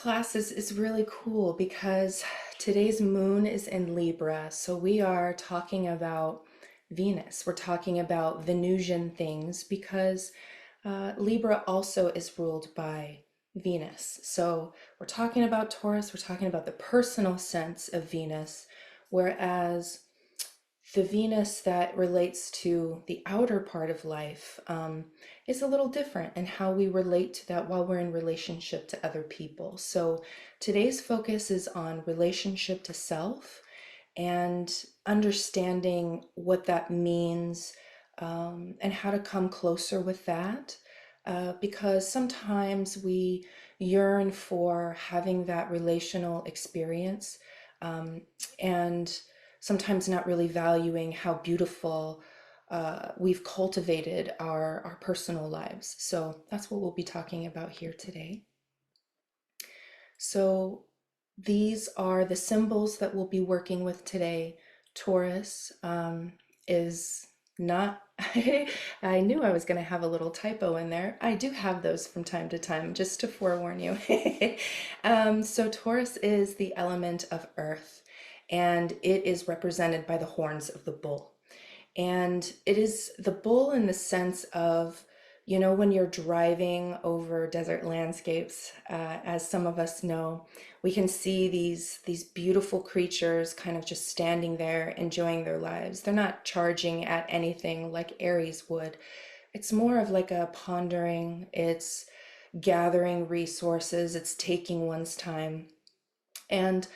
class is really cool because today's moon is in Libra. So we are talking about Venus. We're talking about Venusian things because Libra also is ruled by Venus. So we're talking about Taurus, we're talking about the personal sense of Venus, whereas the Venus that relates to the outer part of life is a little different in how we relate to that while we're in relationship to other people. So today's focus is on relationship to self and understanding what that means and how to come closer with that. Because sometimes we yearn for having that relational experience and sometimes not really valuing how beautiful we've cultivated our personal lives. So that's what we'll be talking about here today. So these are the symbols that we'll be working with today. Taurus is not, I knew I was going to have a little typo in there. I do have those from time to time, just to forewarn you. So Taurus is the element of earth, and it is represented by the horns of the bull. And it is the bull in the sense of, when you're driving over desert landscapes, as some of us know, we can see these beautiful creatures kind of just standing there enjoying their lives. They're not charging at anything like Aries would. It's more of like a pondering, it's gathering resources, it's taking one's time. And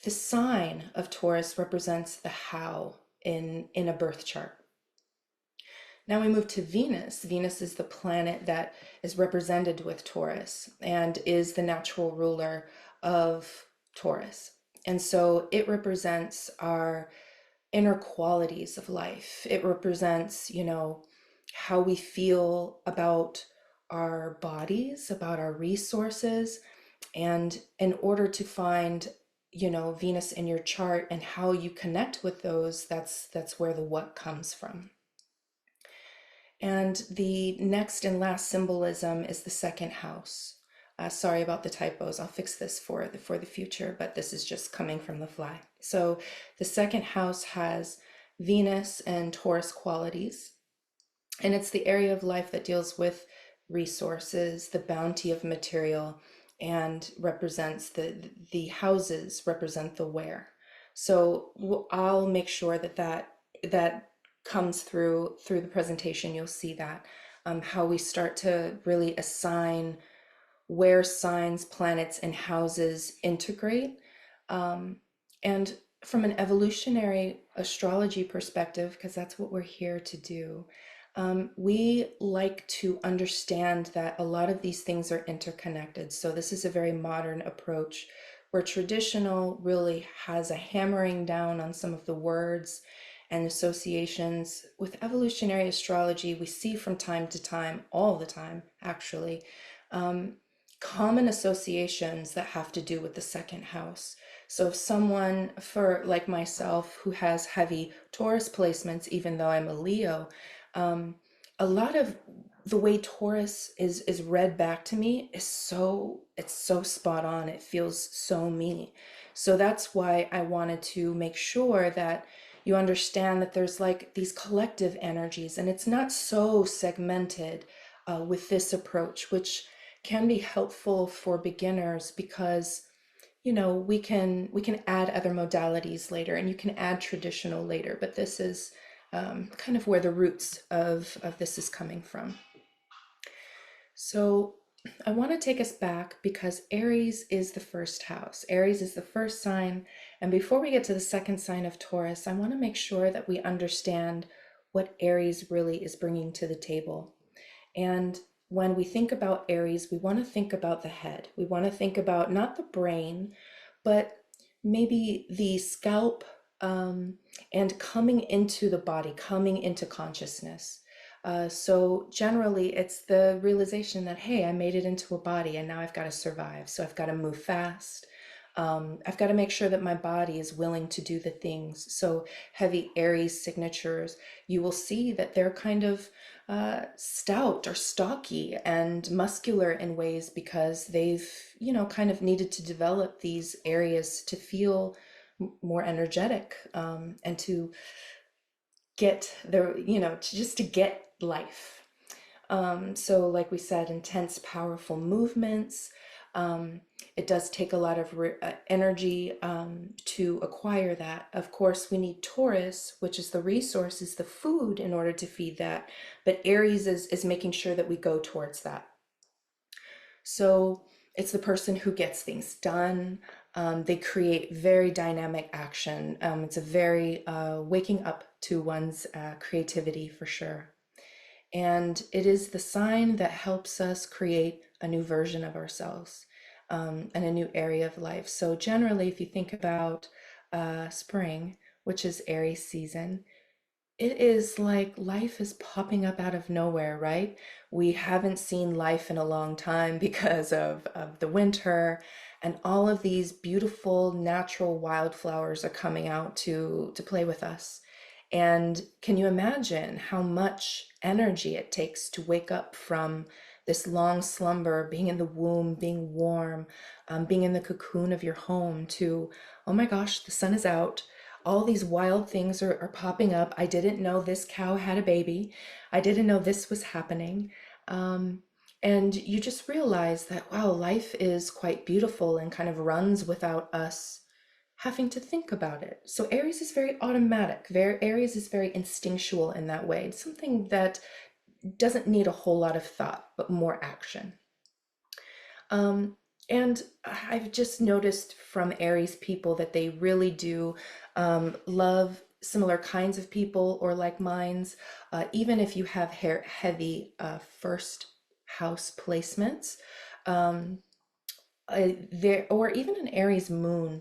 the sign of Taurus represents the how in a birth chart. Now we move to Venus. Venus is the planet that is represented with Taurus and is the natural ruler of Taurus. And so it represents our inner qualities of life. It represents, how we feel about our bodies, about our resources. And in order to find, Venus in your chart and how you connect with those, that's where the what comes from. And the next and last symbolism is the second house. Sorry about the typos. I'll fix this for the future, but this is just coming from the fly. So the second house has Venus and Taurus qualities, and it's the area of life that deals with resources, the bounty of material, and represents the houses represent the where. So I'll make sure that comes through the presentation. You'll see that how we start to really assign where signs, planets, and houses integrate. And from an evolutionary astrology perspective, because that's what we're here to do, we like to understand that a lot of these things are interconnected. So this is a very modern approach where traditional really has a hammering down on some of the words and associations. With evolutionary astrology, we see from time to time, all the time actually, common associations that have to do with the second house. So if someone, for like myself, who has heavy Taurus placements, even though I'm a Leo, a lot of the way Taurus is read back to me is it's so spot on. It feels so me. So that's why I wanted to make sure that you understand that there's like these collective energies, and it's not so segmented with this approach, which can be helpful for beginners because we can add other modalities later, and you can add traditional later, but this is kind of where the roots of this is coming from. So I want to take us back because Aries is the first house. Aries is the first sign. And before we get to the second sign of Taurus, I want to make sure that we understand what Aries really is bringing to the table. And when we think about Aries, we want to think about the head. We want to think about not the brain, but maybe the scalp, and coming into the body, coming into consciousness. So generally it's the realization that, hey, I made it into a body and now I've got to survive. So I've got to move fast. I've got to make sure that my body is willing to do the things. So heavy Aries signatures, you will see that they're kind of stout or stocky and muscular in ways because they've, kind of needed to develop these areas to feel more energetic, and to get their, just to get life. So, like we said, intense, powerful movements. Um, it does take a lot of energy to acquire that. Of course, we need Taurus, which is the resources, the food, in order to feed that. But Aries is making sure that we go towards that. So it's the person who gets things done. They create very dynamic action. It's a very waking up to one's creativity for sure. And it is the sign that helps us create a new version of ourselves, and a new area of life. So, generally, if you think about spring, which is Aries season, it is like life is popping up out of nowhere, right? We haven't seen life in a long time because of the winter, and all of these beautiful natural wildflowers are coming out to play with us. And can you imagine how much energy it takes to wake up from this long slumber, being in the womb, being warm, being in the cocoon of your home, to, oh my gosh, the sun is out. All these wild things are popping up. I didn't know this cow had a baby. I didn't know this was happening. Um, and you just realize that, wow, life is quite beautiful and kind of runs without us having to think about it. So Aries is very automatic. Aries is very instinctual in that way. It's something that doesn't need a whole lot of thought, but more action. Um, and I've just noticed from Aries people that they really do love similar kinds of people or like minds, even if you have heavy first house placements. Um, there, or even an Aries moon,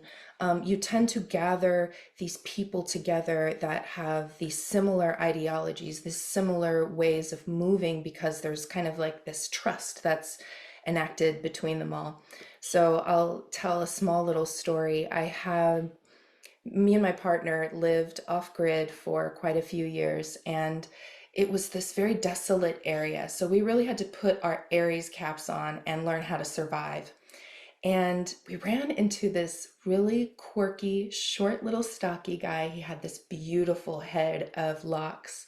you tend to gather these people together that have these similar ideologies, these similar ways of moving, because there's kind of like this trust that's enacted between them all. So I'll tell a small little story. Me and my partner lived off grid for quite a few years, and it was this very desolate area. So we really had to put our Aries caps on and learn how to survive. And we ran into this really quirky, short little stocky guy. He had this beautiful head of locks.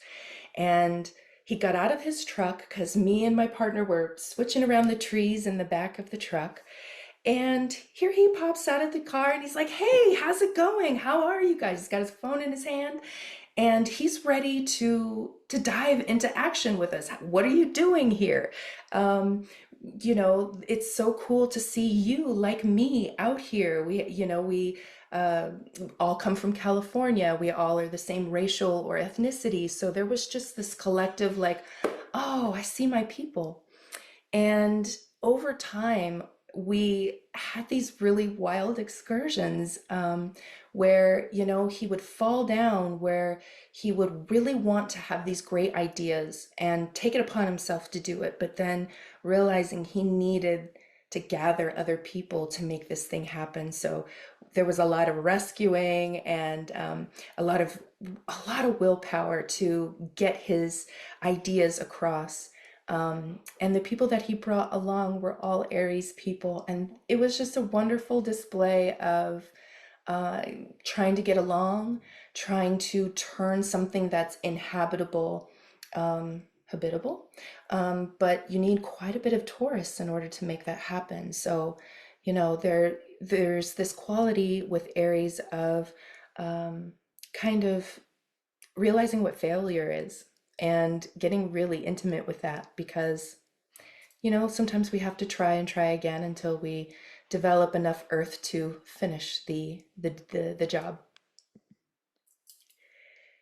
And he got out of his truck because me and my partner were switching around the trees in the back of the truck. And here he pops out of the car and he's like, "Hey, how's it going? How are you guys?" He's got his phone in his hand and he's ready to dive into action with us. What are you doing here? Um, it's so cool to see you like me out here. We uh, all come from California. We all are the same racial or ethnicity. So there was just this collective, like, oh, I see my people. And over time, we had these really wild excursions, where, he would fall down, where he would really want to have these great ideas and take it upon himself to do it, but then realizing he needed to gather other people to make this thing happen. So there was a lot of rescuing and a lot of willpower to get his ideas across. And the people that he brought along were all Aries people. And it was just a wonderful display of uh, trying to get along, trying to turn something that's inhabitable habitable. But you need quite a bit of Taurus in order to make that happen. So, there's this quality with Aries of kind of realizing what failure is and getting really intimate with that, because sometimes we have to try and try again until we develop enough earth to finish the job.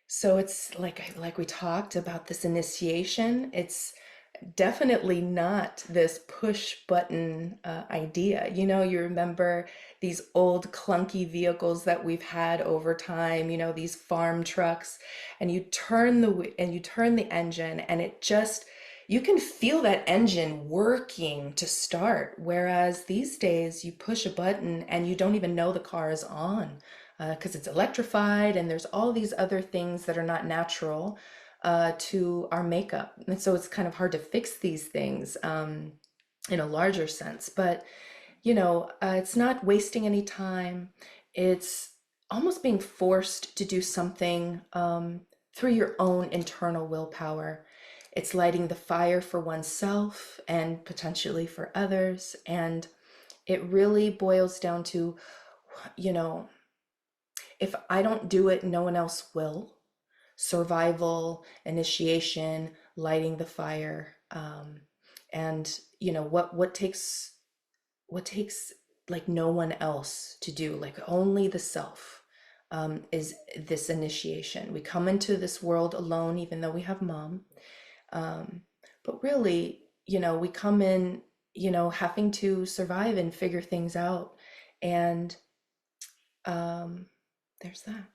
So it's like we talked about this initiation. It's definitely not this push button idea. You remember these old clunky vehicles that we've had over time, these farm trucks, and you turn the engine and it just, you can feel that engine working to start. Whereas these days, you push a button and you don't even know the car is on because it's electrified, and there's all these other things that are not natural to our makeup. And so it's kind of hard to fix these things in a larger sense. But it's not wasting any time. It's almost being forced to do something through your own internal willpower. It's lighting the fire for oneself and potentially for others. And it really boils down to, you know, if I don't do it, no one else will. Survival, initiation, lighting the fire. And what takes like no one else to do, like only the self, is this initiation. We come into this world alone, even though we have mom. Um, but really, we come in, having to survive and figure things out. And um, there's that.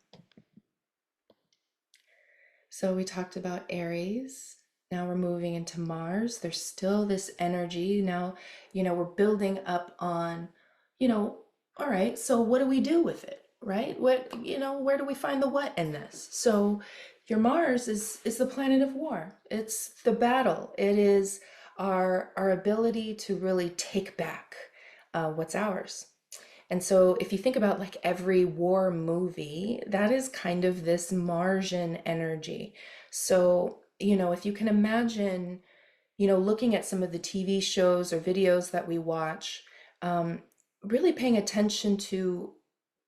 So we talked about Aries. Now we're moving into Mars. There's still this energy. Now, we're building up on, you know, all right, so what do we do with it, right? Where do we find the what in this? So your Mars is the planet of war. It's the battle. It is our ability to really take back what's ours. And so if you think about like every war movie, that is kind of this Martian energy. So, if you can imagine, looking at some of the TV shows or videos that we watch, um, really paying attention to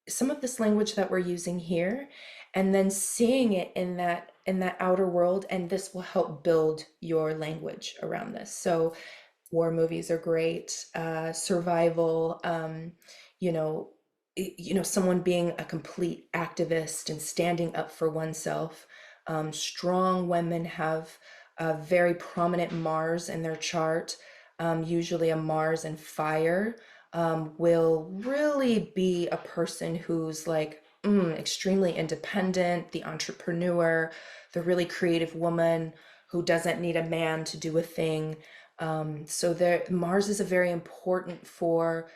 some of this language that we're using here, and then seeing it in that outer world, and this will help build your language around this. So war movies are great. Survival, you know, someone being a complete activist and standing up for oneself. Strong women have a very prominent Mars in their chart, usually a Mars and fire, will really be a person who's like extremely independent, the entrepreneur, the really creative woman who doesn't need a man to do a thing. So there, Mars is a very important for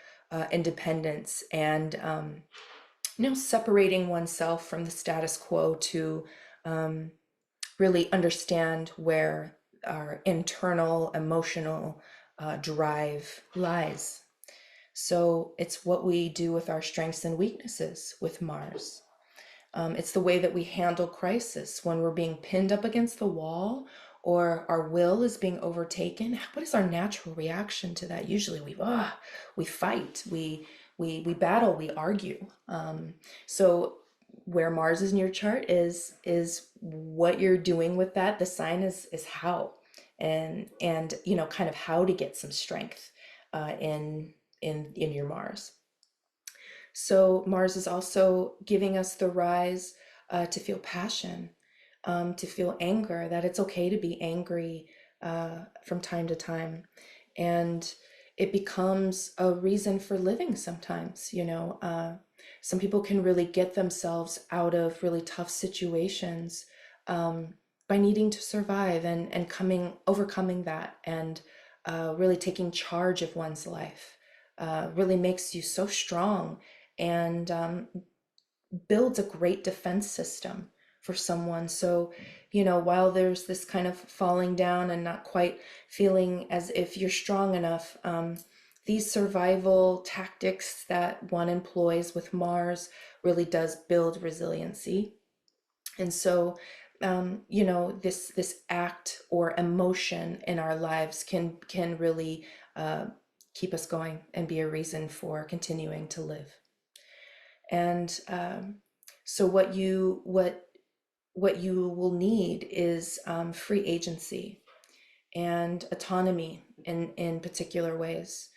independence and separating oneself from the status quo to um, really understand where our internal emotional drive lies. So it's what we do with our strengths and weaknesses with Mars. It's the way that we handle crisis when we're being pinned up against the wall or our will is being overtaken. What is our natural reaction to that? Usually we fight, we battle, we argue. So where Mars is in your chart is what you're doing with that. The sign is how, and kind of how to get some strength in your Mars. So Mars is also giving us the rise to feel passion, to feel anger, that it's okay to be angry from time to time. And it becomes a reason for living sometimes. Some people can really get themselves out of really tough situations by needing to survive and overcoming that, and really taking charge of one's life. Really makes you so strong, and builds a great defense system for someone. So, while there's this kind of falling down and not quite feeling as if you're strong enough, these survival tactics that one employs with Mars really does build resiliency. And so, this act or emotion in our lives can really keep us going and be a reason for continuing to live. And so what you will need is free agency and autonomy in particular ways,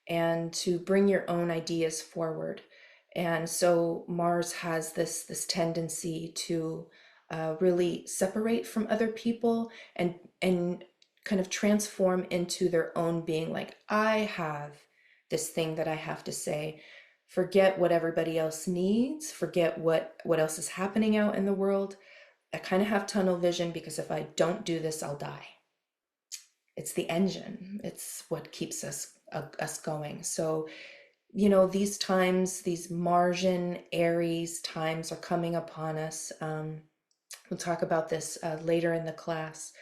and to bring your own ideas forward. And so Mars has this tendency to really separate from other people and kind of transform into their own being. Like, I have this thing that I have to say. Forget what everybody else needs. Forget what else is happening out in the world. I kind of have tunnel vision because if I don't do this, I'll die. it's the engine. It's what keeps us going. So, these times, these Martian Aries times are coming upon us. We'll talk about this later in the class.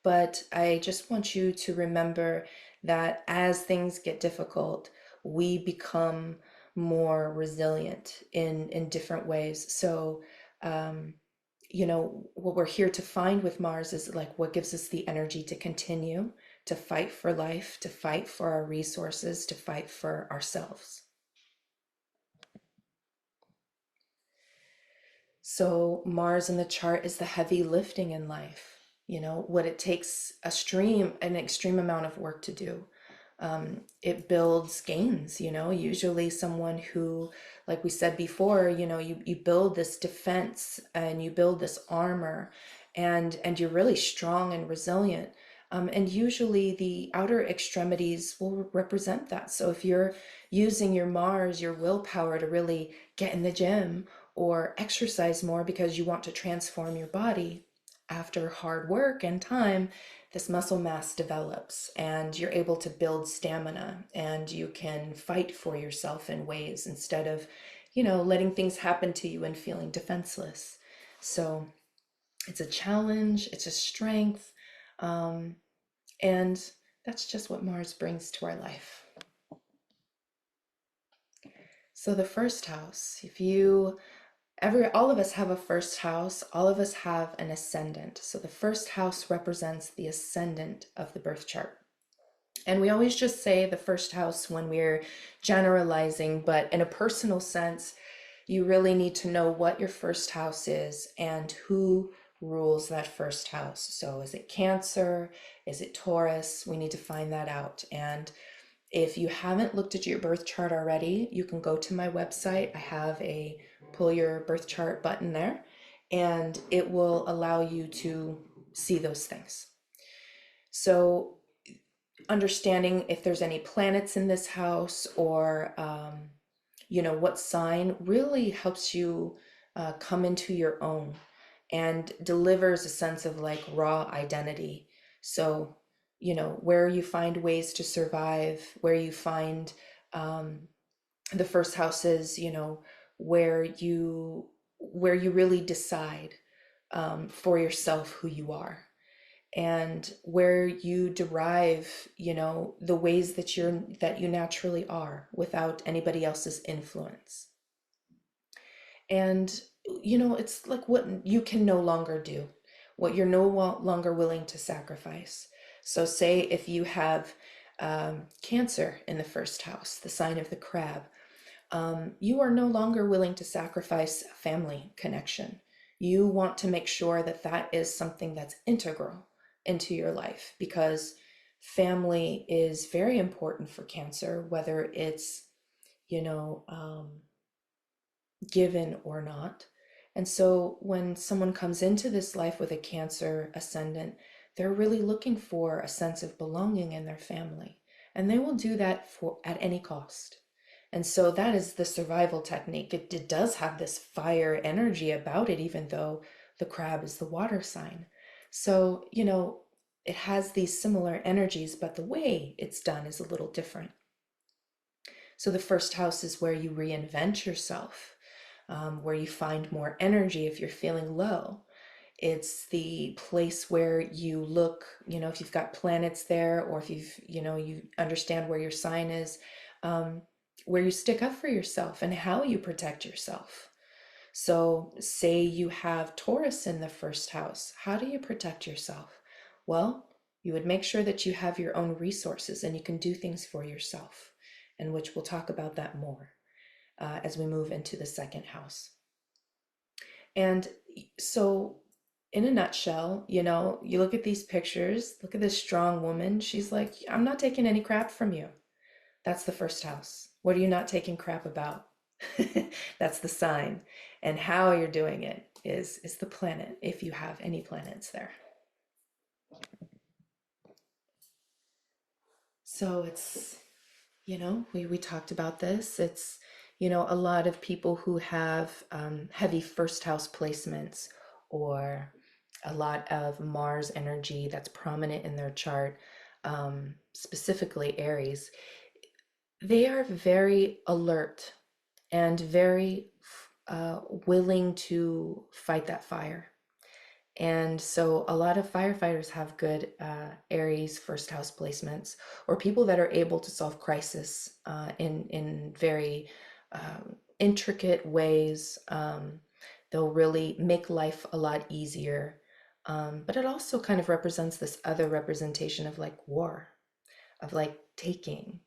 But I just want you to remember that as things get difficult, we become more resilient in different ways. So, um, what we're here to find with Mars is like what gives us the energy to continue to fight for life, to fight for our resources, to fight for ourselves. So Mars in the chart is the heavy lifting in life, what it takes an extreme amount of work to do. It builds gains, usually someone who, like we said before, you build this defense and you build this armor, and you're really strong and resilient. And usually the outer extremities will represent that. So if you're using your Mars, your willpower to really get in the gym or exercise more because you want to transform your body, after hard work and time, this muscle mass develops and you're able to build stamina and you can fight for yourself in ways instead of, letting things happen to you and feeling defenseless. So it's a challenge, it's a strength, um, and that's just what Mars brings to our life. So the first house, if you all of us have a first house, all of us have an ascendant. So the first house represents the ascendant of the birth chart. And we always just say the first house when we're generalizing, but in a personal sense, you really need to know what your first house is and who rules that first house. So is it Cancer? Is it Taurus? We need to find that out. And if you haven't looked at your birth chart already, you can go to my website. I have a pull your birth chart button there, and it will allow you to see those things. So understanding if there's any planets in this house or what sign really helps you come into your own and delivers a sense of like raw identity. So where you find ways to survive, where you find the first house is where you really decide for yourself who you are, and where you derive the ways that you naturally are without anybody else's influence. And it's like what you can no longer do, what you're no longer willing to sacrifice. So say if you have Cancer in the first house, the sign of the crab, you are no longer willing to sacrifice family connection. You want to make sure that that is something that's integral into your life, because family is very important for Cancer, whether it's, you know, um, given or not. And so when someone comes into this life with a Cancer ascendant, they're really looking for a sense of belonging in their family. And they will do that at any cost. And so that is the survival technique. It does have this fire energy about it, even though the crab is the water sign. So, it has these similar energies, but the way it's done is a little different. So the first house is where you reinvent yourself, where you find more energy if you're feeling low. It's the place where you look, if you've got planets there, or if you understand where your sign is, where you stick up for yourself and how you protect yourself. So say you have Taurus in the first house. How do you protect yourself? Well, you would make sure that you have your own resources and you can do things for yourself, and which we'll talk about that more as we move into the second house. And so in a nutshell, you look at these pictures, look at this strong woman. She's like, I'm not taking any crap from you. That's the first house. What are you not taking crap about? That's the sign. And how you're doing it is the planet, if you have any planets there. So it's, we talked about this. It's, a lot of people who have heavy first house placements, or a lot of Mars energy that's prominent in their chart. specifically Aries, they are very alert and very willing to fight that fire. And so a lot of firefighters have good Aries first house placements, or people that are able to solve crisis in very intricate ways. They'll really make life a lot easier. But it also kind of represents this other representation of like war, of like taking,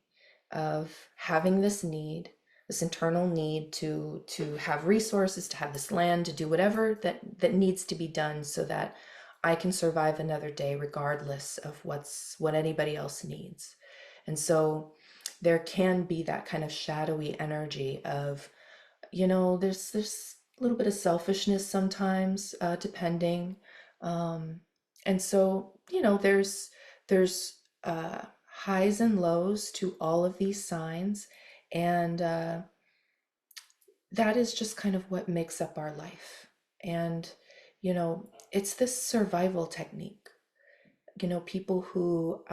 of having this need, this internal need to have resources, to have this land, to do whatever that needs to be done so that I can survive another day regardless of what anybody else needs. And so there can be that kind of shadowy energy of, there's a little bit of selfishness sometimes, depending. Um, and so, there's highs and lows to all of these signs, and that is just kind of what makes up our life. And it's this survival technique. People who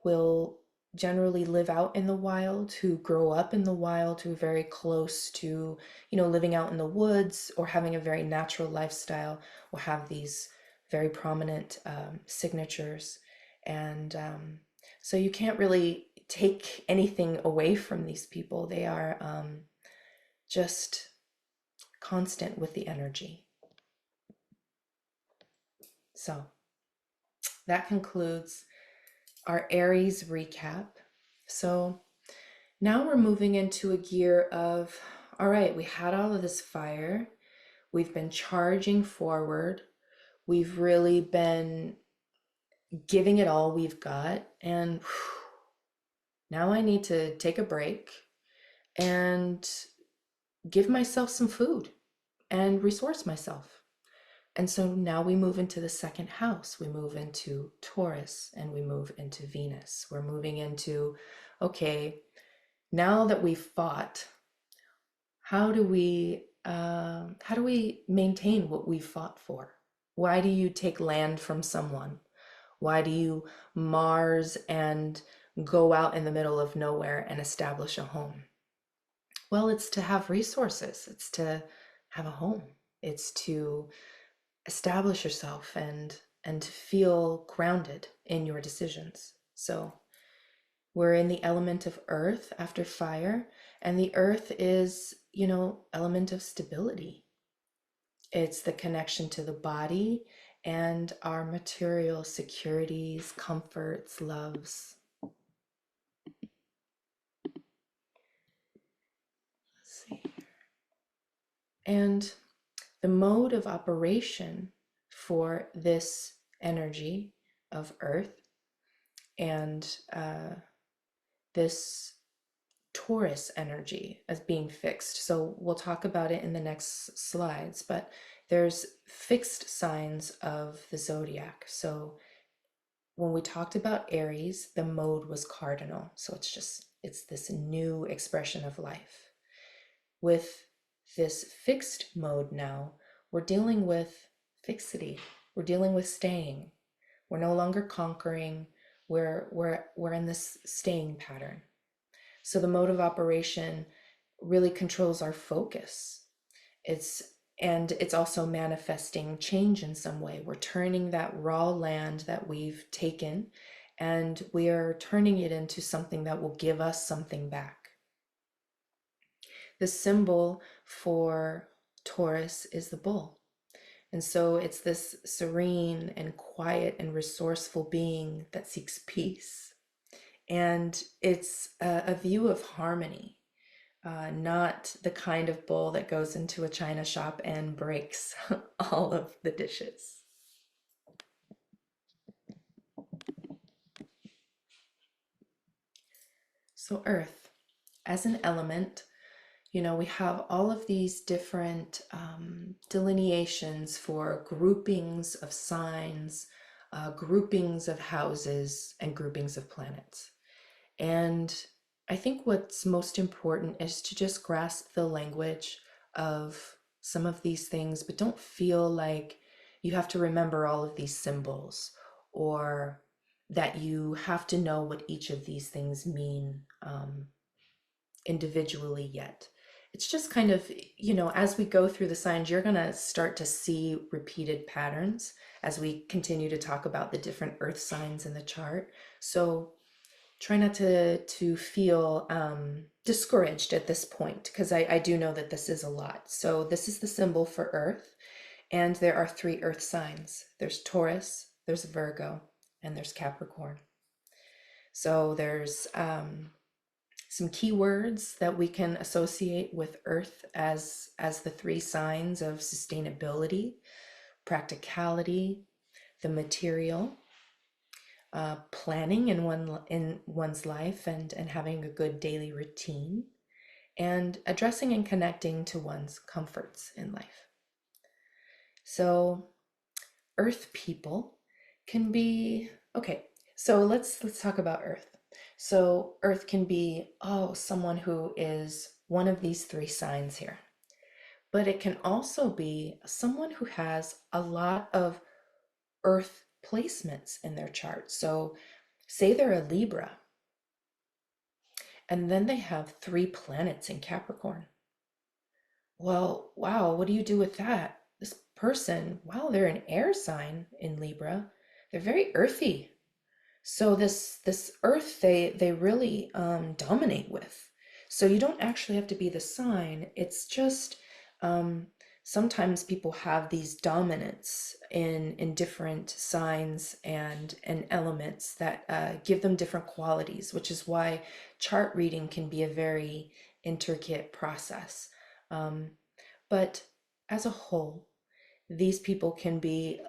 will generally live out in the wild, who grow up in the wild, who are very close to, living out in the woods or having a very natural lifestyle, will have these very prominent signatures. And so you can't really take anything away from these people. They are just constant with the energy. So that concludes our Aries recap. So now we're moving into a gear of, all right, we had all of this fire. We've been charging forward. We've really been giving it all we've got. And now I need to take a break and give myself some food and resource myself. And so now we move into the second house. We move into Taurus and we move into Venus. We're moving into, okay, now that we've fought, how do we maintain what we fought for? Why do you take land from someone? Why do you Mars and go out in the middle of nowhere and establish a home? Well, it's to have resources. It's to have a home. It's to establish yourself and feel grounded in your decisions. So we're in the element of earth after fire, and the earth is, element of stability. It's the connection to the body and our material securities, comforts, loves. Let's see. And the mode of operation for this energy of earth and this Taurus energy as being fixed. So we'll talk about it in the next slides, but there's fixed signs of the zodiac. So when we talked about Aries, the mode was cardinal. So it's this new expression of life. With this fixed mode now, we're dealing with fixity. We're dealing with staying. We're no longer conquering. We're in this staying pattern. So the mode of operation really controls our focus. It's also manifesting change in some way. We're turning that raw land that we've taken and we are turning it into something that will give us something back. The symbol for Taurus is the bull. And so it's this serene and quiet and resourceful being that seeks peace. And it's a view of harmony, not the kind of bull that goes into a china shop and breaks all of the dishes. So Earth, as an element, we have all of these different delineations for groupings of signs, groupings of houses, and groupings of planets. And I think what's most important is to just grasp the language of some of these things, but don't feel like you have to remember all of these symbols or that you have to know what each of these things mean individually yet. It's just kind of, as we go through the signs, you're going to start to see repeated patterns as we continue to talk about the different earth signs in the chart. So try not to feel discouraged at this point, because I do know that this is a lot. So this is the symbol for earth, and there are three earth signs. There's Taurus, there's Virgo, and there's Capricorn. So there's some keywords that we can associate with earth as the three signs of sustainability, practicality, the material, planning in one's life, and having a good daily routine, and addressing and connecting to one's comforts in life. So earth people can be, okay, so let's talk about earth. So earth can be, someone who is one of these three signs here. But it can also be someone who has a lot of earth placements in their chart. So say they're a Libra, and then they have three planets in Capricorn. Well, wow, what do you do with that? This person, wow, they're an air sign in Libra. They're very earthy. So this earth they really dominate with. So you don't actually have to be the sign. It's just um, sometimes people have these dominants in different signs and elements that give them different qualities, which is why chart reading can be a very intricate process. Um, but as a whole, these people can be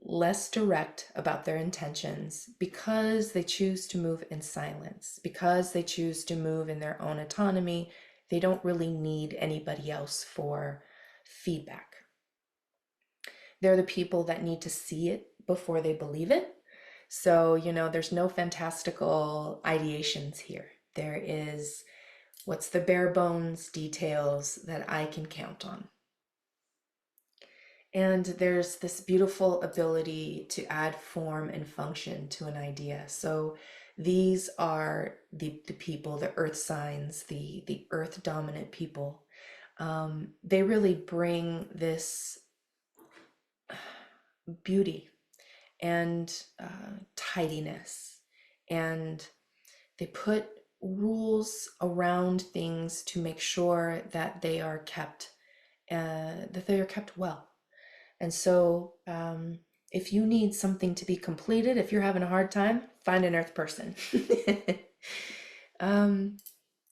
less direct about their intentions because they choose to move in silence, because they choose to move in their own autonomy. They don't really need anybody else for feedback. They're the people that need to see it before they believe it. So, there's no fantastical ideations here. There is what's the bare bones details that I can count on. And there's this beautiful ability to add form and function to an idea. So these are the people, the earth signs, the earth dominant people. They really bring this beauty and tidiness, and they put rules around things to make sure that they are kept well. And so if you need something to be completed, if you're having a hard time, find an earth person.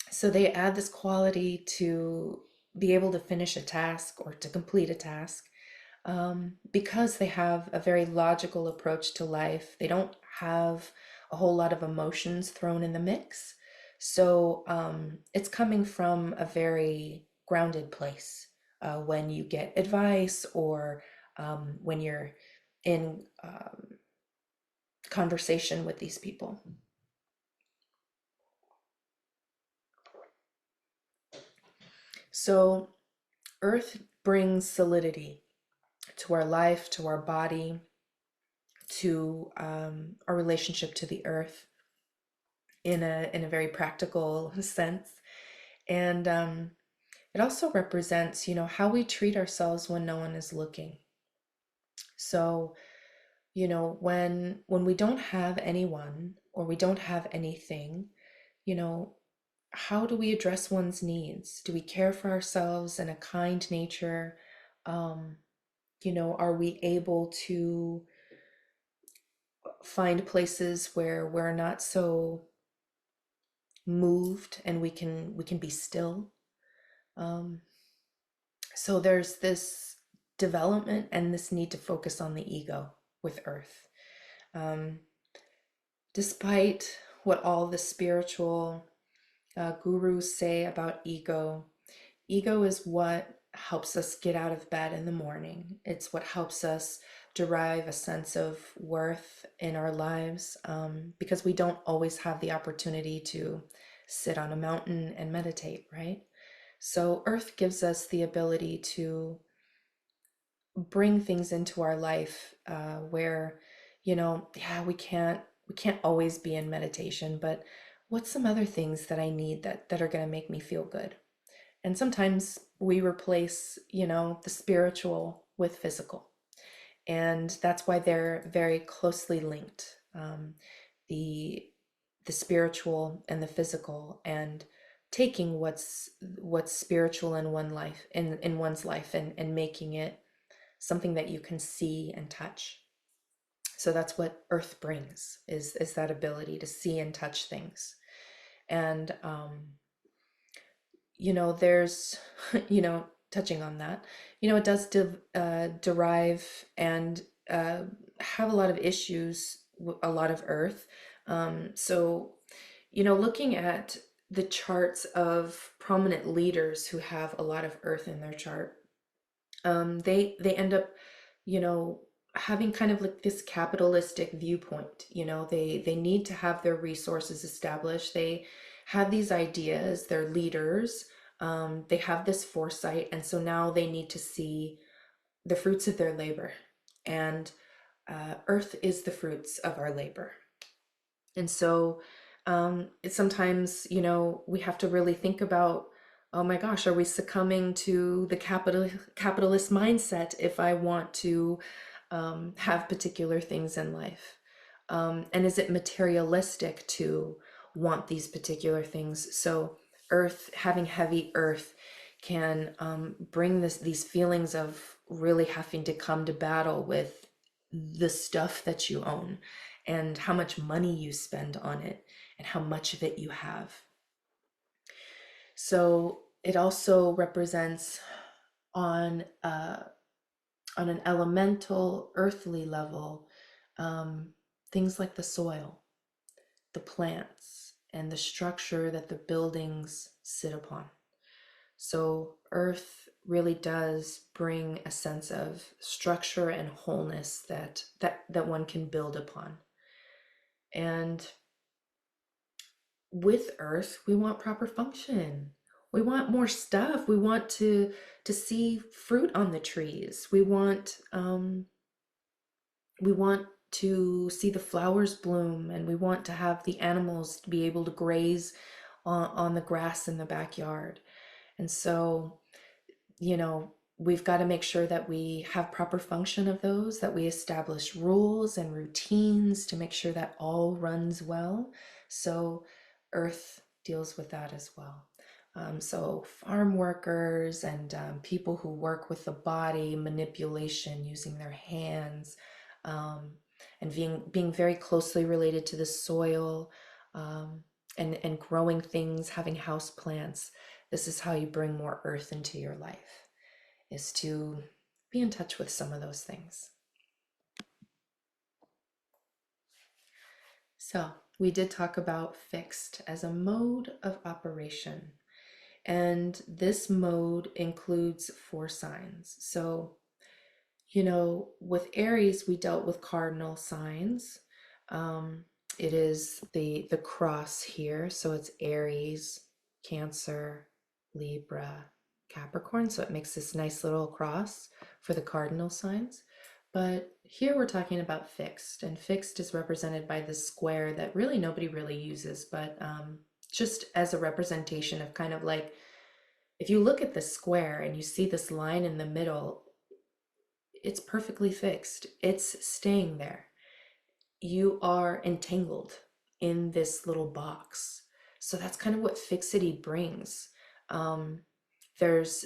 So they add this quality to be able to finish a task or to complete a task because they have a very logical approach to life. They don't have a whole lot of emotions thrown in the mix. So it's coming from a very grounded place when you get advice or when you're in conversation with these people. So earth brings solidity to our life, to our body, to our relationship to the earth in a very practical sense. And it also represents, how we treat ourselves when no one is looking. So, when we don't have anyone or we don't have anything, you know, how do we address one's needs? Do we care for ourselves in a kind nature? Um, are we able to find places where we're not so moved and we can be still? Um, so there's this development and this need to focus on the ego with Earth. Um, Despite what all the spiritual gurus say about ego, ego is what helps us get out of bed in the morning. It's what helps us derive a sense of worth in our lives because we don't always have the opportunity to sit on a mountain and meditate, right? So Earth gives us the ability to bring things into our life where, yeah, we can't we can't always be in meditation, but what's some other things that I need that are going to make me feel good? And sometimes we replace, the spiritual with physical. And that's why they're very closely linked. The the spiritual and the physical, and taking what's spiritual in one's life, and making it something that you can see and touch. So that's what earth brings, is that ability to see and touch things. And there's touching on that, it does derive and have a lot of issues, a lot of earth. So looking at the charts of prominent leaders who have a lot of earth in their chart, they end up, you know, having kind of like this capitalistic viewpoint. They need to have their resources established. They have these ideas, they're leaders, they have this foresight, and so now they need to see the fruits of their labor. And earth is the fruits of our labor. And so it's sometimes, we have to really think about, oh my gosh, are we succumbing to the capitalist mindset if I want to have particular things in life? And is it materialistic to want these particular things? So earth, having heavy earth can bring these feelings of really having to come to battle with the stuff that you own, and how much money you spend on it, and how much of it you have. So it also represents on an elemental earthly level, things like the soil, the plants, and the structure that the buildings sit upon. So earth really does bring a sense of structure and wholeness that one can build upon. And with earth, we want proper function. We want more stuff. We want to see fruit on the trees. We want to see the flowers bloom, and we want to have the animals to be able to graze on the grass in the backyard. And so, we've got to make sure that we have proper function of those, that we establish rules and routines to make sure that all runs well. So earth deals with that as well. So farm workers and people who work with the body, manipulation, using their hands, and being very closely related to the soil, and growing things, having house plants. This is how you bring more earth into your life, is to be in touch with some of those things. So we did talk about fixed as a mode of operation. And this mode includes 4 signs. So, with Aries, we dealt with cardinal signs. It is the cross here. So it's Aries, Cancer, Libra, Capricorn. So it makes this nice little cross for the cardinal signs. But here we're talking about fixed, and fixed is represented by this square that really nobody really uses, but just as a representation of kind of like, if you look at the square and you see this line in the middle, it's perfectly fixed. It's staying there. You are entangled in this little box. So that's kind of what fixity brings. There's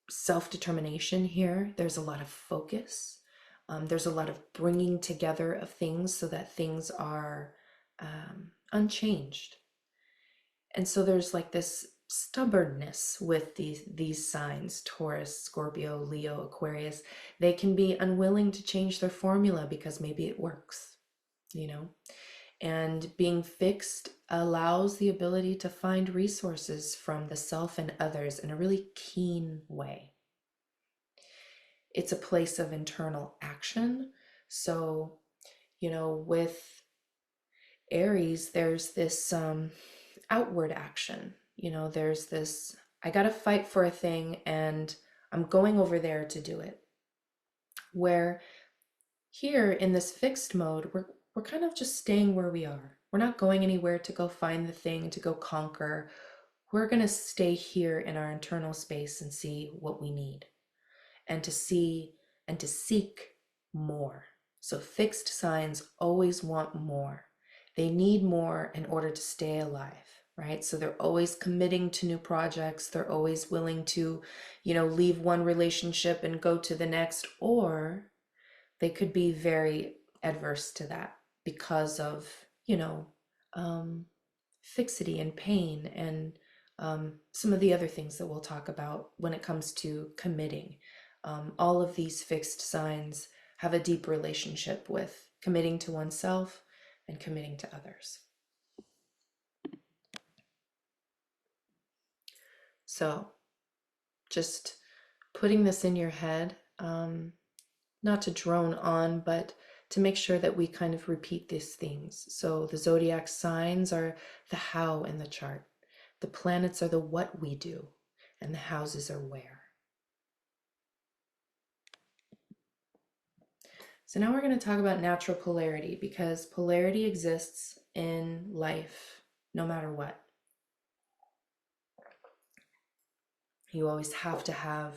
self-determination here. There's a lot of focus. There's a lot of bringing together of things so that things are unchanged. And so there's like this stubbornness with these signs: Taurus, Scorpio, Leo, Aquarius. They can be unwilling to change their formula because maybe it works, and being fixed allows the ability to find resources from the self and others in a really keen way. It's a place of internal action. So, with Aries, there's this outward action. There's this, I got to fight for a thing and I'm going over there to do it. Where here in this fixed mode, we're kind of just staying where we are. We're not going anywhere to go find the thing, to go conquer. We're going to stay here in our internal space and see what we need, and to see and to seek more. So fixed signs always want more. They need more in order to stay alive, right? So they're always committing to new projects. They're always willing to, leave one relationship and go to the next, or they could be very adverse to that because of, um, fixity and pain and some of the other things that we'll talk about when it comes to committing. All of these fixed signs have a deep relationship with committing to oneself and committing to others. So just putting this in your head, not to drone on, but to make sure that we kind of repeat these things. So the zodiac signs are the how in the chart. The planets are the what we do, and the houses are where. So now we're going to talk about natural polarity, because polarity exists in life no matter what. You always have to have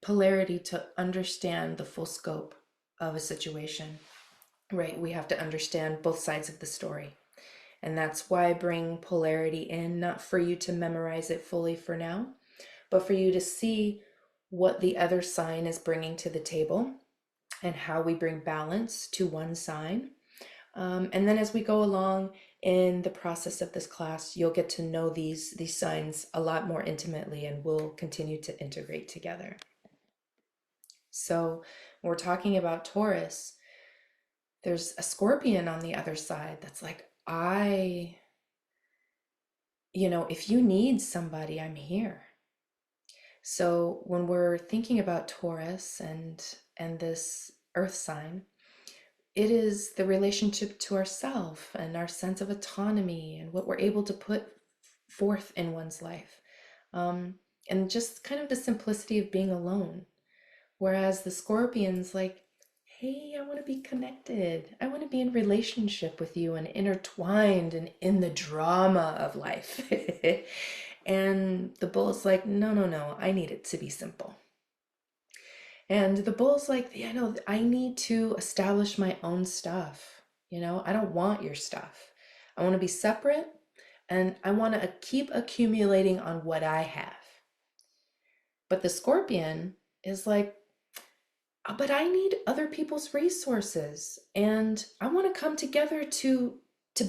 polarity to understand the full scope of a situation, right? We have to understand both sides of the story. And that's why I bring polarity in, not for you to memorize it fully for now, but for you to see what the other sign is bringing to the table and how we bring balance to one sign. And then as we go along in the process of this class, you'll get to know these signs a lot more intimately, and we'll continue to integrate together. So when we're talking about Taurus, there's a Scorpion on the other side that's like, if you need somebody, I'm here. So when we're thinking about Taurus and this earth sign, it is the relationship to ourself and our sense of autonomy and what we're able to put forth in one's life. And just kind of the simplicity of being alone. Whereas the Scorpion's like, hey, I want to be connected. I want to be in relationship with you and intertwined and in the drama of life. And the Bull's like, no, I need it to be simple. And the Bull's like, yeah, no, I need to establish my own stuff. I don't want your stuff. I want to be separate, and I want to keep accumulating on what I have. But the Scorpion is like, but I need other people's resources, and I want to come together to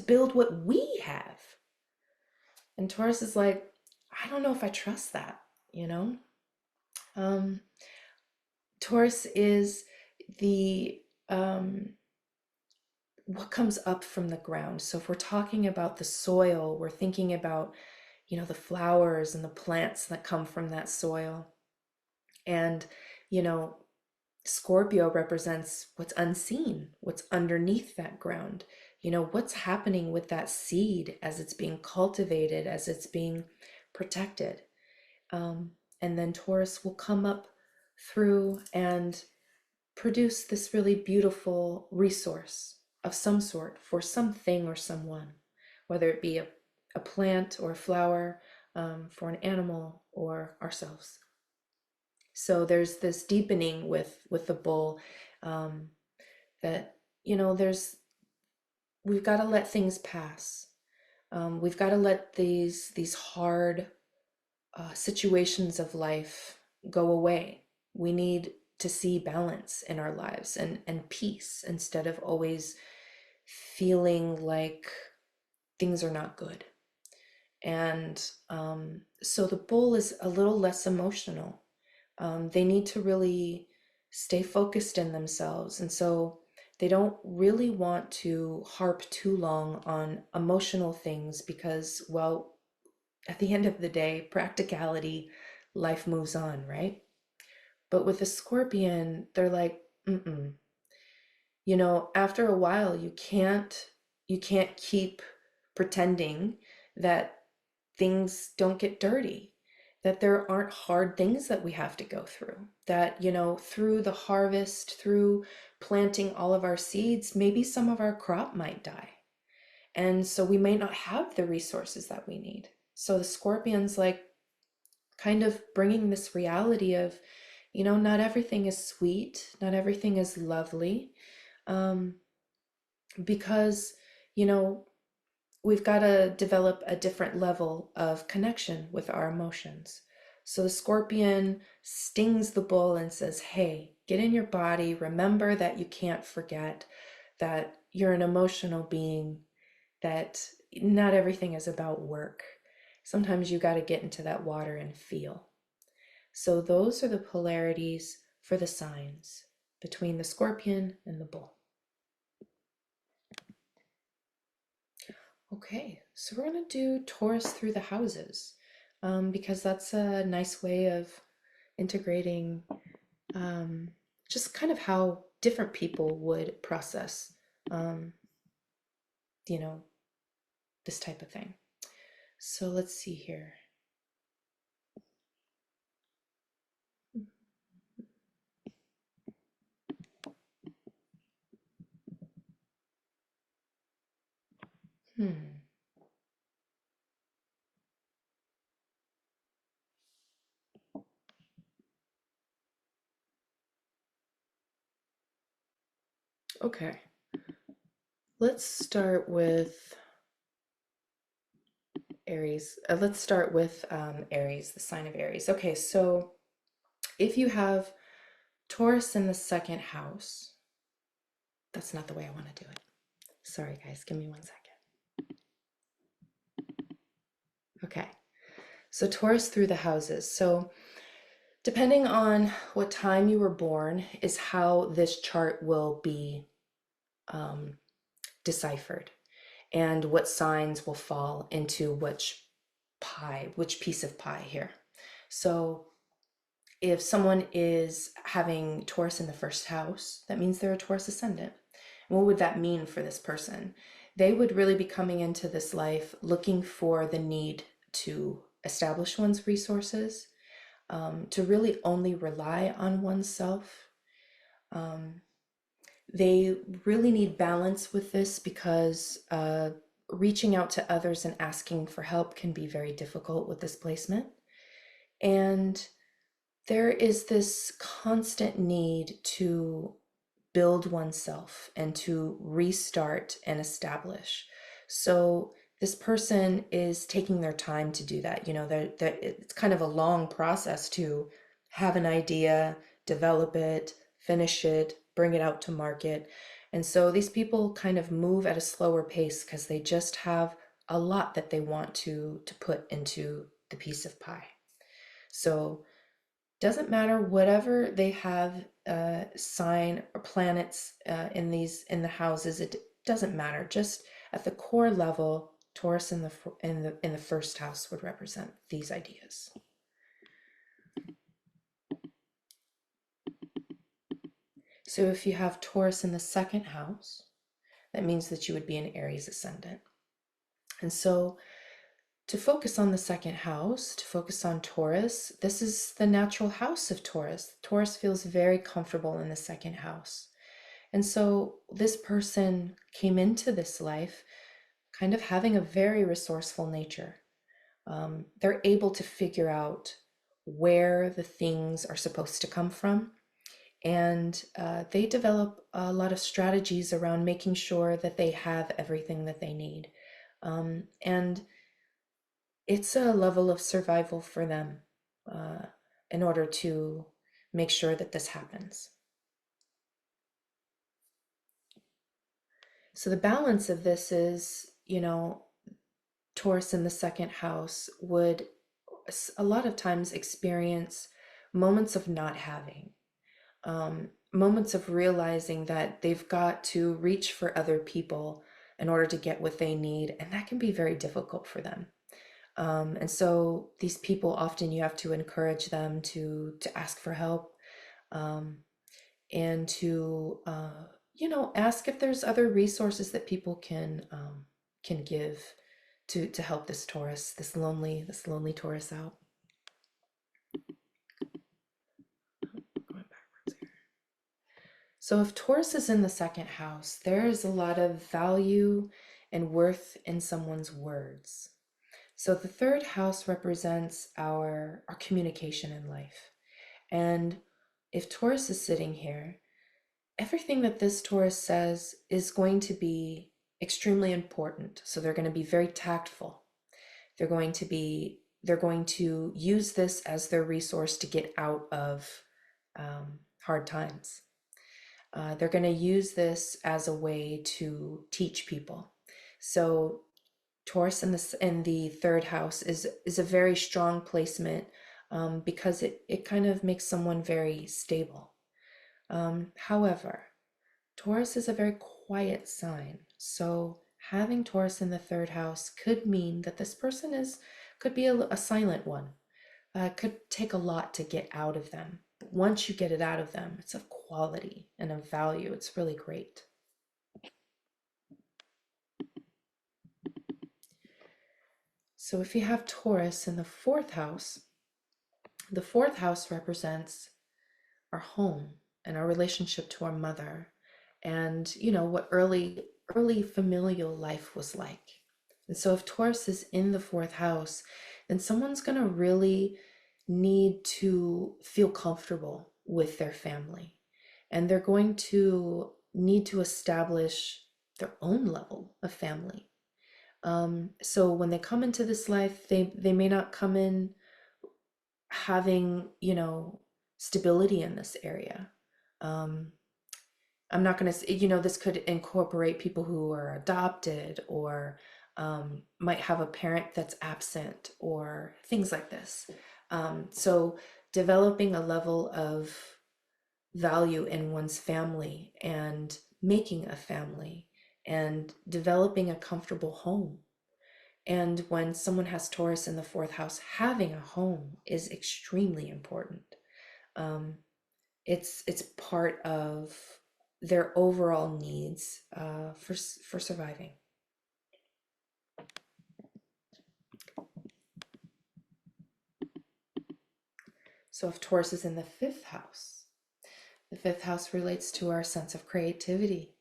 build what we have. And Taurus is like, I don't know if I trust that, Taurus is the what comes up from the ground. So if we're talking about the soil, we're thinking about, the flowers and the plants that come from that soil. And, Scorpio represents what's unseen, what's underneath that ground. What's happening with that seed as it's being cultivated, as it's being protected. And then Taurus will come up through and produce this really beautiful resource of some sort for something or someone, whether it be a plant or a flower, for an animal or ourselves. So there's this deepening with the Bull, that we've got to let things pass. We've got to let these hard situations of life go away. We need to see balance in our lives and peace, instead of always feeling like things are not good. And so the Bull is a little less emotional. They need to really stay focused in themselves. And so they don't really want to harp too long on emotional things because, well, at the end of the day, practicality, life moves on, right? But with the Scorpion, they're like, after a while, you can't keep pretending that things don't get dirty. that there aren't hard things that we have to go through. That, through the harvest, through planting all of our seeds, maybe some of our crop might die. And so we may not have the resources that we need. So the scorpion's like kind of bringing this reality of, not everything is sweet, not everything is lovely, um, because, you know, we've got to develop a different level of connection with our emotions. So the scorpion stings the bull and says, hey, get in your body. Remember that you can't forget that you're an emotional being, that not everything is about work. Sometimes you got to get into that water and feel. So those are the polarities for the signs between the scorpion and the bull. Okay, so we're going to do Taurus through the houses, because that's a nice way of integrating just kind of how different people would process, um, you know, this type of thing. So let's see here. Hmm. Okay. Let's start with Aries. Let's start with Aries, the sign of Aries. Okay, so if you have Taurus in the second house, that's not the way I want to do it. Sorry, guys, give me 1 second. Okay, so Taurus through the houses. So depending on what time you were born is how this chart will be um, deciphered, and what signs will fall into which piece of pie here. So if someone is having Taurus in the first house, that means they're a Taurus ascendant. What would that mean for this person? They would really be coming into this life looking for the need to establish one's resources, to really only rely on oneself. They really need balance with this because reaching out to others and asking for help can be very difficult with this placement. And there is this constant need to build oneself and to restart and establish. So this person is taking their time to do that. It's kind of a long process to have an idea, develop it, finish it, bring it out to market. And so these people kind of move at a slower pace because they just have a lot that they want to put into the piece of pie. So doesn't matter whatever they have sign or planets in the houses. It doesn't matter. Just at the core level, Taurus in the first house would represent these ideas. So if you have Taurus in the second house, that means that you would be an Aries ascendant. And so to focus on the second house, to focus on Taurus, this is the natural house of Taurus. Taurus feels very comfortable in the second house. And so this person came into this life kind of having a very resourceful nature. They're able to figure out where the things are supposed to come from. And they develop a lot of strategies around making sure that they have everything that they need. And it's a level of survival for them in order to make sure that this happens. So the balance of this is, Taurus in the second house would a lot of times experience moments of not having, moments of realizing that they've got to reach for other people in order to get what they need, and that can be very difficult for them. And so these people often you have to encourage them to ask for help, and to ask if there's other resources that people can give to help this Taurus, this lonely Taurus out. So if Taurus is in the second house, there is a lot of value and worth in someone's words. So the third house represents our communication in life. And if Taurus is sitting here, everything that this Taurus says is going to be extremely important. So they're going to be very tactful. They're going to use this as their resource to get out of hard times. They're going to use this as a way to teach people. So Taurus in the third house is a very strong placement, because it kind of makes someone very stable. However, Taurus is a very quiet sign. So having Taurus in the third house could mean that this person could be a silent one. Could take a lot to get out of them. But once you get it out of them, it's of quality and of value. It's really great. So if you have Taurus in the fourth house represents our home and our relationship to our mother, and what early familial life was like. And so if Taurus is in the fourth house, then someone's going to really need to feel comfortable with their family, and they're going to need to establish their own level of family. So when they come into this life, they may not come in having, stability in this area. Um, I'm not going to say, this could incorporate people who are adopted, or might have a parent that's absent, or things like this. So developing a level of value in one's family, and making a family, and developing a comfortable home. And when someone has Taurus in the fourth house, having a home is extremely important. Um, it's part of their overall needs, for surviving. So if Taurus is in the fifth house relates to our sense of creativity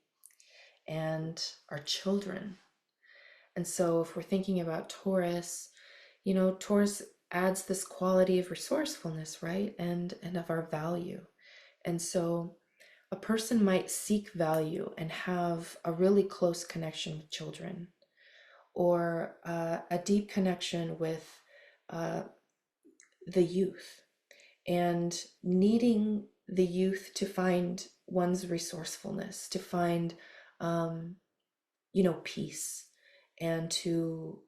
and our children. And so if we're thinking about Taurus, Taurus adds this quality of resourcefulness, right? And of our value. And so a person might seek value and have a really close connection with children, or a deep connection with uh, the youth, and needing the youth to find one's resourcefulness, to find, um, peace, and to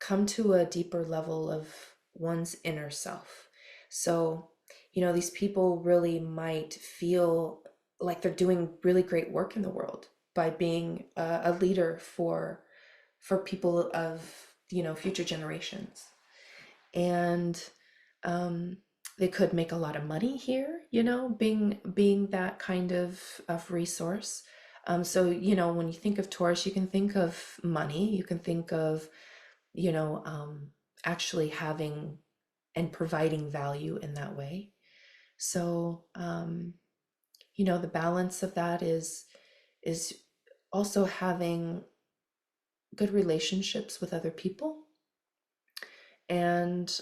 come to a deeper level of one's inner self. So, these people really might feel like they're doing really great work in the world by being a leader for people of, future generations. And um, they could make a lot of money here, being that kind of resource. So, when you think of Taurus, you can think of money, you can think of, you know, um, actually having and providing value in that way. So, the balance of that is also having good relationships with other people, and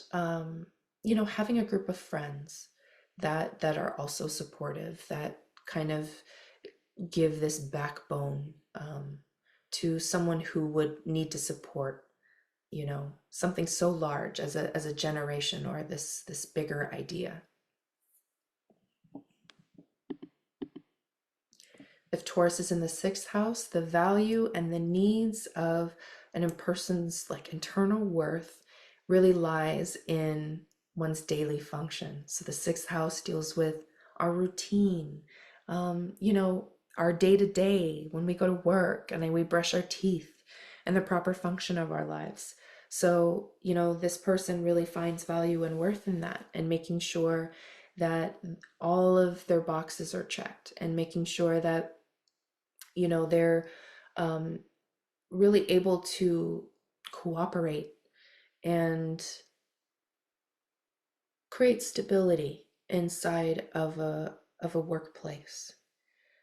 having a group of friends that are also supportive, that kind of give this backbone, to someone who would need to support, something so large as a generation, or this bigger idea. If Taurus is in the sixth house, the value and the needs of a person's like internal worth really lies in one's daily function. So the sixth house deals with our routine, our day to day, when we go to work and then we brush our teeth, and the proper function of our lives. So, this person really finds value and worth in that, and making sure that all of their boxes are checked, and making sure that they're um, really able to cooperate and create stability inside of a workplace.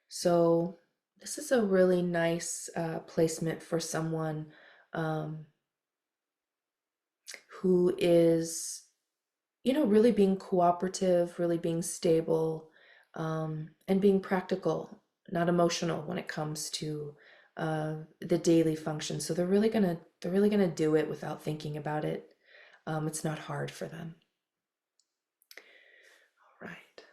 So this is a really nice placement for someone um, who is, really being cooperative, really being stable, and being practical, not emotional when it comes to the daily function. So they're really gonna do it without thinking about it. It's not hard for them. All right.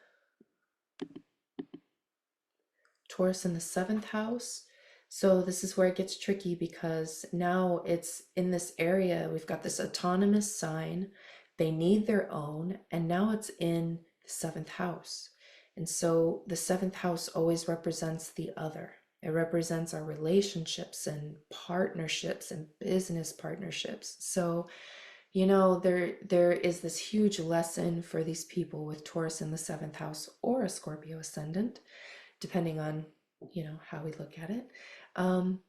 Taurus in the seventh house. So this is where it gets tricky because now it's in this area. We've got this autonomous sign. They need their own, and now it's in the seventh house. And so the seventh house always represents the other. It represents our relationships and partnerships and business partnerships. So, there is this huge lesson for these people with Taurus in the seventh house or a Scorpio ascendant, depending on how we look at it, um,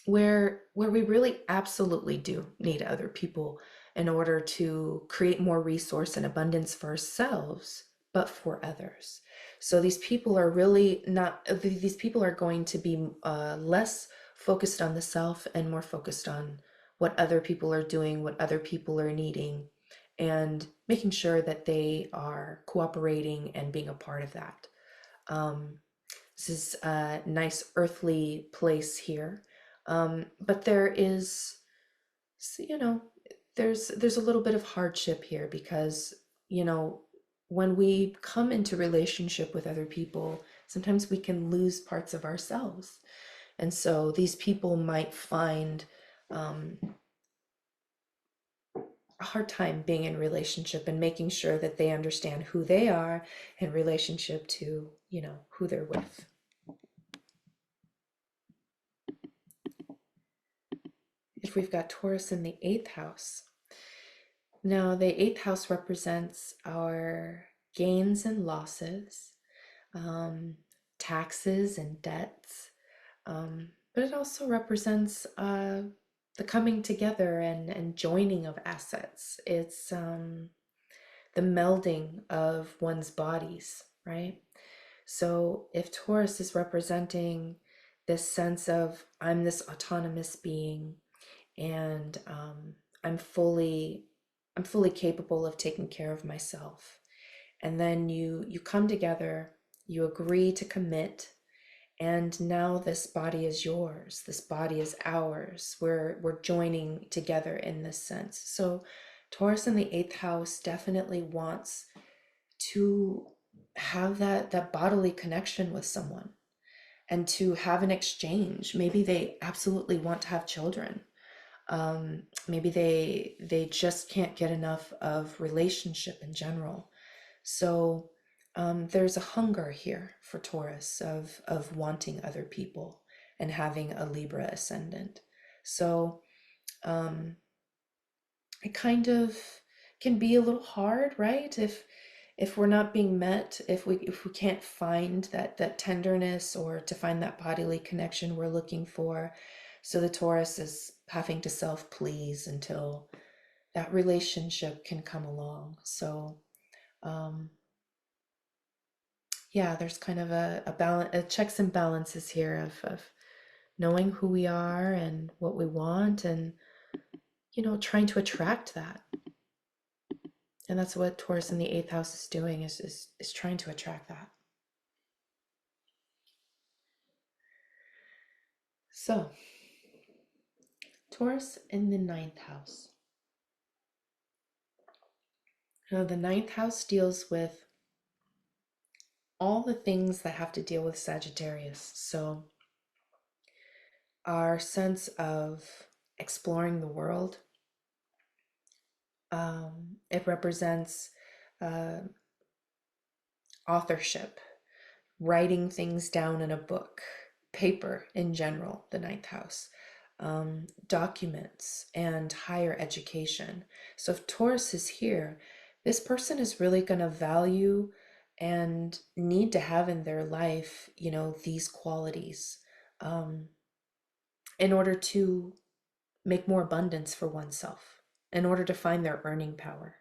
where we really absolutely do need other people in order to create more resource and abundance for ourselves, but for others. So these people are really not, these people are going to be less focused on the self and more focused on what other people are doing, what other people are needing, and making sure that they are cooperating and being a part of that. um, this is a nice earthly place here. But there is, you know, there's a little bit of hardship here because, you know, when we come into relationship with other people, sometimes we can lose parts of ourselves. And so these people might find a hard time being in relationship and making sure that they understand who they are in relationship to, who they're with. If we've got Taurus in the eighth house. Now, the eighth house represents our gains and losses, um, taxes and debts, but it also represents the coming together and joining of assets. It's the melding of one's bodies, right? So if Taurus is representing this sense of I'm this autonomous being, and I'm fully I'm fully capable of taking care of myself. And then you come together, you agree to commit, and now this body is yours. This body is ours. We're joining together in this sense. So Taurus in the eighth house definitely wants to have that bodily connection with someone and to have an exchange. Maybe they absolutely want to have children. Maybe they just can't get enough of relationship in general. So there's a hunger here for Taurus of wanting other people and having a Libra ascendant. So it kind of can be a little hard, right? If we're not being met, if we can't find that tenderness or to find that bodily connection we're looking for. So the Taurus is having to self-please until that relationship can come along. So um, yeah, there's kind of a balance, a checks and balances here of knowing who we are and what we want, and trying to attract that. And that's what Taurus in the eighth house is doing, is trying to attract that. So Taurus in the ninth house. Now the ninth house deals with all the things that have to deal with Sagittarius. So our sense of exploring the world. It represents uh, authorship, writing things down in a book, paper in general, the ninth house, documents, and higher education. So if Taurus is here, this person is really going to value and need to have in their life, these qualities um, in order to make more abundance for oneself, in order to find their earning power.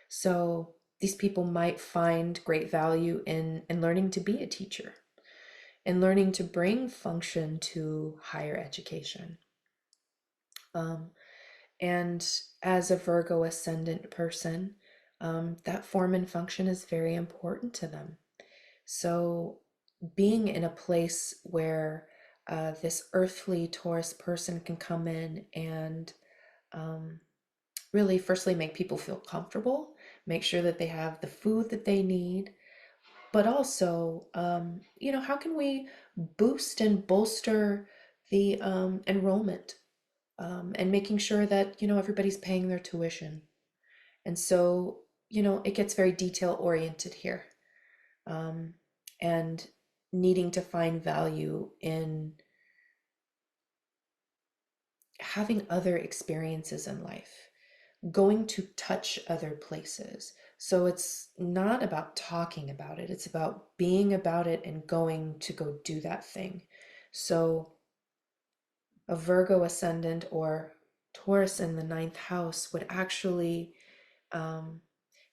So these people might find great value in learning to be a teacher, and learning to bring function to higher education. And as a Virgo ascendant person, that form and function is very important to them. So being in a place where this earthly Taurus person can come in and really, firstly, make people feel comfortable, make sure that they have the food that they need, but also, how can we boost and bolster the enrollment, and making sure that, everybody's paying their tuition. And so, it gets very detail oriented here, um, and needing to find value in having other experiences in life, going to touch other places. So it's not about talking about it, it's about being about it and going to go do that thing. So a Virgo ascendant or Taurus in the ninth house would actually um,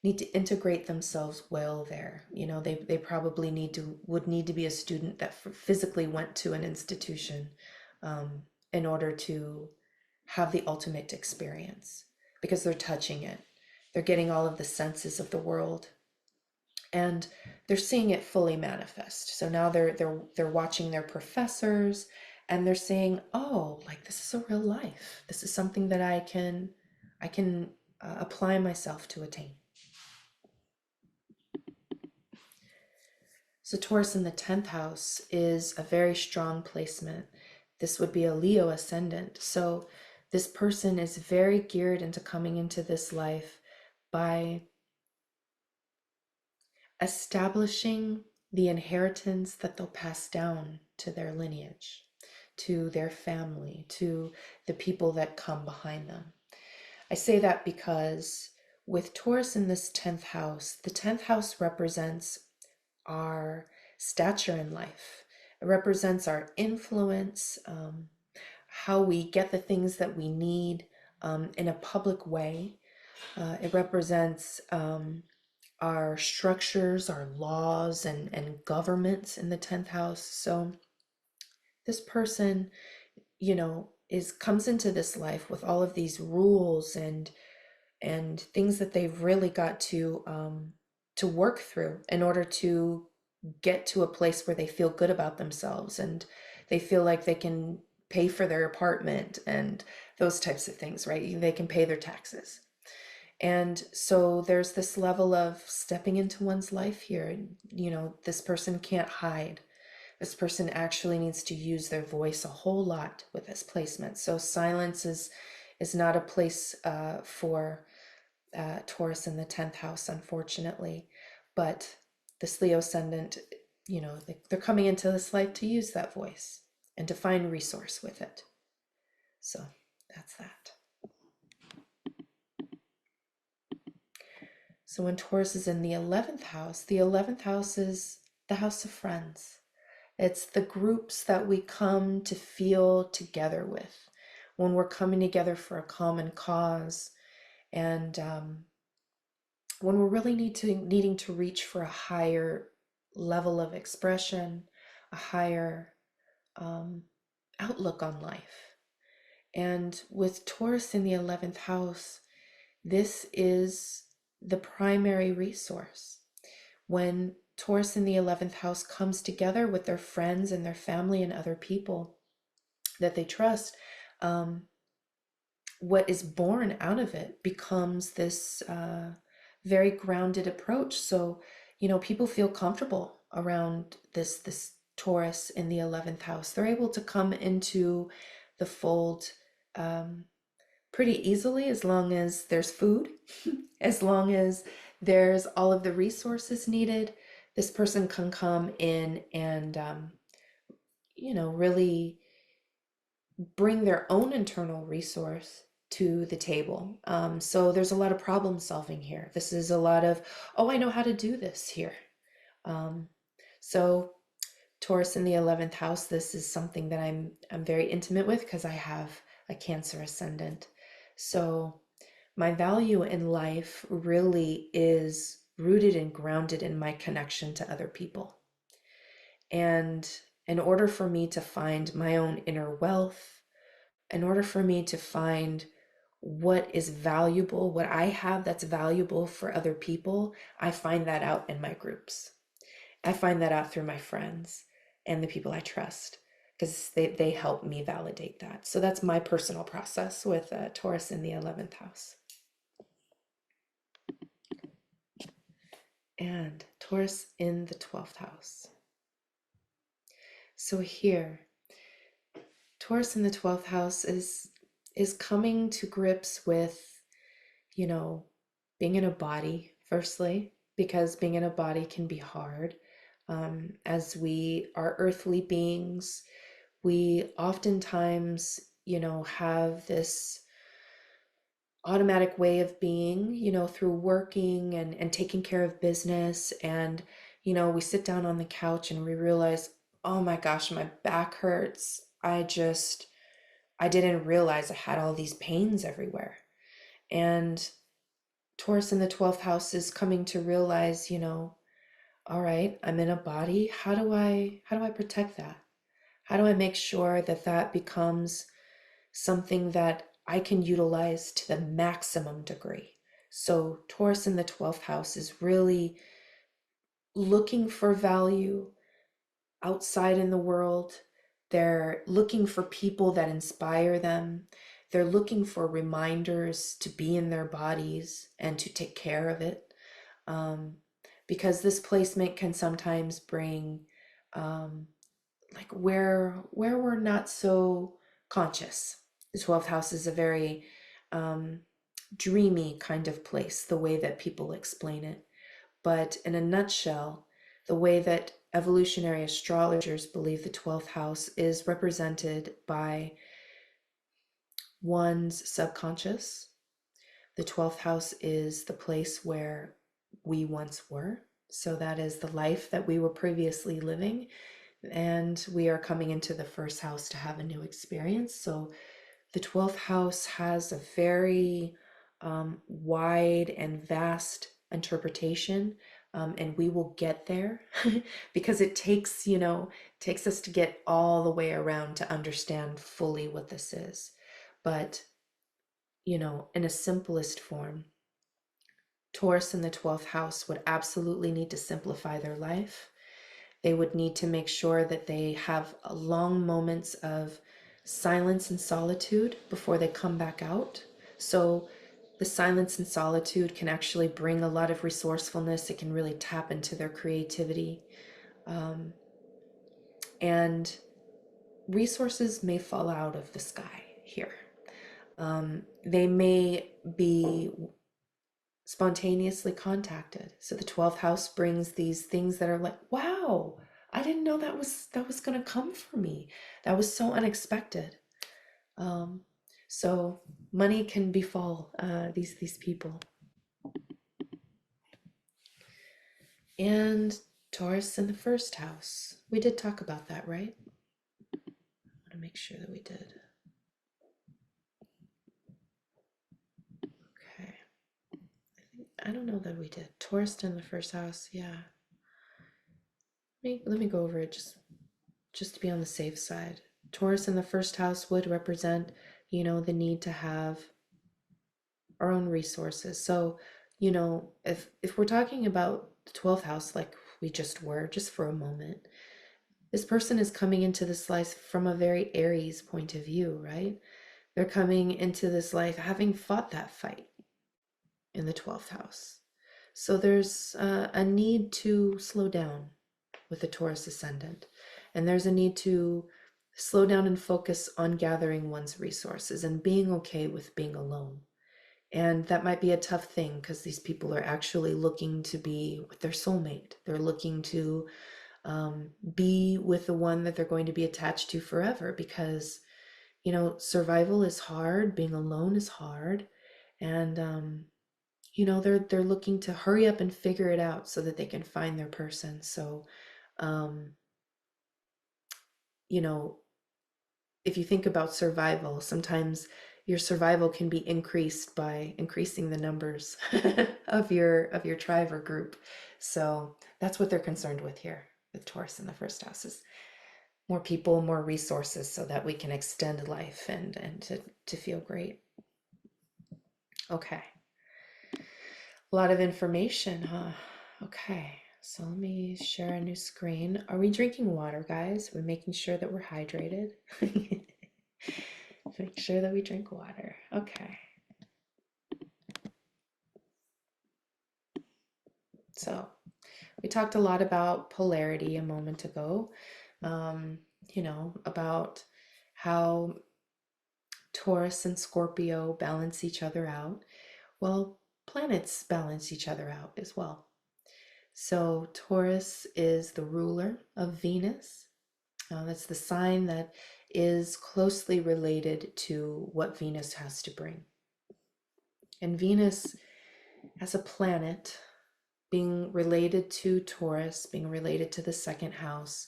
need to integrate themselves well there. They probably would need to be a student that physically went to an institution, in order to have the ultimate experience, because they're touching it. They're getting all of the senses of the world, and they're seeing it fully manifest. So now they're watching their professors, and they're saying, "Oh, like this is a real life. This is something that I can apply myself to attain." So Taurus in the 10th house is a very strong placement. This would be a Leo ascendant. So this person is very geared into coming into this life by establishing the inheritance that they'll pass down to their lineage, to their family, to the people that come behind them. I say that because with Taurus in this 10th house, the 10th house represents our stature in life. It represents our influence, how we get the things that we need in a public way. It represents our structures, our laws, and governments in the 10th house. So this person, comes into this life with all of these rules and things that they've really got to work through in order to get to a place where they feel good about themselves and they feel like they can pay for their apartment and those types of things, right? They can pay their taxes. And so there's this level of stepping into one's life here. And, this person can't hide. This person actually needs to use their voice a whole lot with this placement. So silence is not a place for Taurus in the 10th house, unfortunately. But this Leo ascendant, they're coming into this life to use that voice and to find resource with it. So that's that. So when Taurus is in the 11th house is the house of friends. It's the groups that we come to feel together with when we're coming together for a common cause, and when we're really needing to reach for a higher level of expression, a higher outlook on life. And with Taurus in the 11th house, this is the primary resource. When Taurus in the 11th house comes together with their friends and their family and other people that they trust, what is born out of it becomes this very grounded approach. So, people feel comfortable around this Taurus in the 11th house. They're able to come into the fold pretty easily, as long as there's food, as long as there's all of the resources needed. This person can come in and, really bring their own internal resource to the table. So there's a lot of problem solving here. This is a lot of, oh, I know how to do this here. So Taurus in the 11th house, this is something that I'm very intimate with because I have a Cancer ascendant. So my value in life really is rooted and grounded in my connection to other people. And in order for me to find my own inner wealth, in order for me to find what is valuable, what I have that's valuable for other people, I find that out in my groups. I find that out through my friends and the people I trust because they help me validate that. So that's my personal process with Taurus in the 11th house. And Taurus in the 12th house. So here, Taurus in the 12th house is coming to grips with, you know, being in a body, firstly, because being in a body can be hard. As we are earthly beings, we oftentimes, have this automatic way of being, through working and taking care of business. And, we sit down on the couch and we realize, oh my gosh, my back hurts. I didn't realize I had all these pains everywhere. And Taurus in the 12th house is coming to realize, all right, I'm in a body. How do I protect that? How do I make sure that that becomes something that I can utilize to the maximum degree? So Taurus in the 12th house is really looking for value outside in the world. They're looking for people that inspire them. They're looking for reminders to be in their bodies and to take care of it. Because this placement can sometimes bring like where we're not so conscious. The 12th house is a very dreamy kind of place, the way that people explain it. But in a nutshell, the way that evolutionary astrologers believe the 12th house is represented by one's subconscious. The 12th house is the place where we once were. So that is the life that we were previously living. And we are coming into the first house to have a new experience. So the 12th house has a very wide and vast interpretation. And we will get there because it takes us to get all the way around to understand fully what this is. But, in a simplest form, Taurus in the 12th house would absolutely need to simplify their life. They would need to make sure that they have long moments of silence and solitude before they come back out. So the silence and solitude can actually bring a lot of resourcefulness. It can really tap into their creativity. And resources may fall out of the sky here. They may be spontaneously contacted. So the 12th house brings these things that are like, wow, I didn't know that was going to come for me. That was so unexpected. So money can befall these people. And Taurus in the first house. We did talk about that, right? I want to make sure that we did. Okay. I don't know that we did. Taurus in the first house, yeah. Let me go over it just to be on the safe side. Taurus in the first house would represent, the need to have our own resources. So, if we're talking about the 12th house, like we just were, just for a moment, this person is coming into this life from a very Aries point of view, right? They're coming into this life having fought that fight in the 12th house. So there's a need to slow down with the Taurus ascendant. And there's a need to slow down and focus on gathering one's resources and being okay with being alone. And that might be a tough thing because these people are actually looking to be with their soulmate. They're looking to be with the one that they're going to be attached to forever because, survival is hard, being alone is hard. And, they're looking to hurry up and figure it out so that they can find their person. So, if you think about survival, sometimes your survival can be increased by increasing the numbers of your tribe or group. So that's what they're concerned with here with Taurus in the first houses. more people, more resources so that we can extend life and to feel great. Okay. A lot of information, huh? Okay. So let me share a new screen. Are we drinking water, guys? We're making sure that we're hydrated. Make sure that we drink water. Okay. So we talked a lot about polarity a moment ago, about how Taurus and Scorpio balance each other out. Well, planets balance each other out as well. So Taurus is the ruler of Venus. That's the sign that is closely related to what Venus has to bring. And Venus as a planet being related to Taurus, being related to the second house,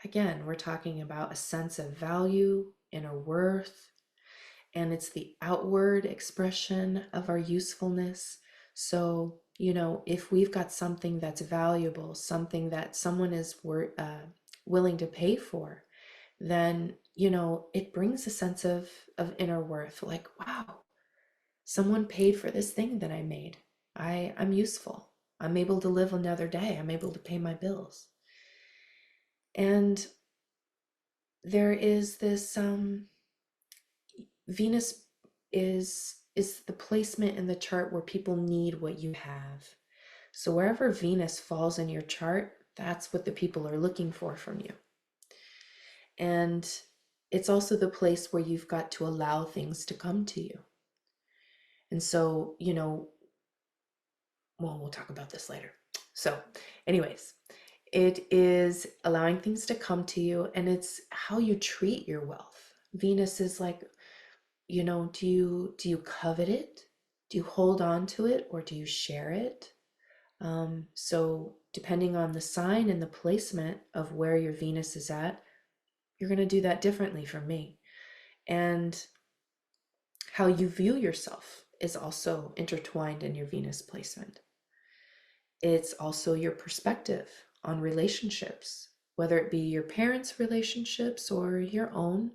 again, we're talking about a sense of value, inner worth, and it's the outward expression of our usefulness. So, if we've got something that's valuable, something that someone is willing to pay for, then, it brings a sense of inner worth. Like, wow, someone paid for this thing that I made. I'm useful. I'm able to live another day. I'm able to pay my bills. And there is this Venus is the placement in the chart where people need what you have. So wherever Venus falls in your chart, that's what the people are looking for from you. And it's also the place where you've got to allow things to come to you. And so, well, we'll talk about this later. So, anyways, it is allowing things to come to you, and it's how you treat your wealth. Venus is like, do you covet it? Do you hold on to it, or do you share it? So depending on the sign and the placement of where your Venus is at, you're going to do that differently from me. And how you view yourself is also intertwined in your Venus placement. It's also your perspective on relationships, whether it be your parents' relationships or your own.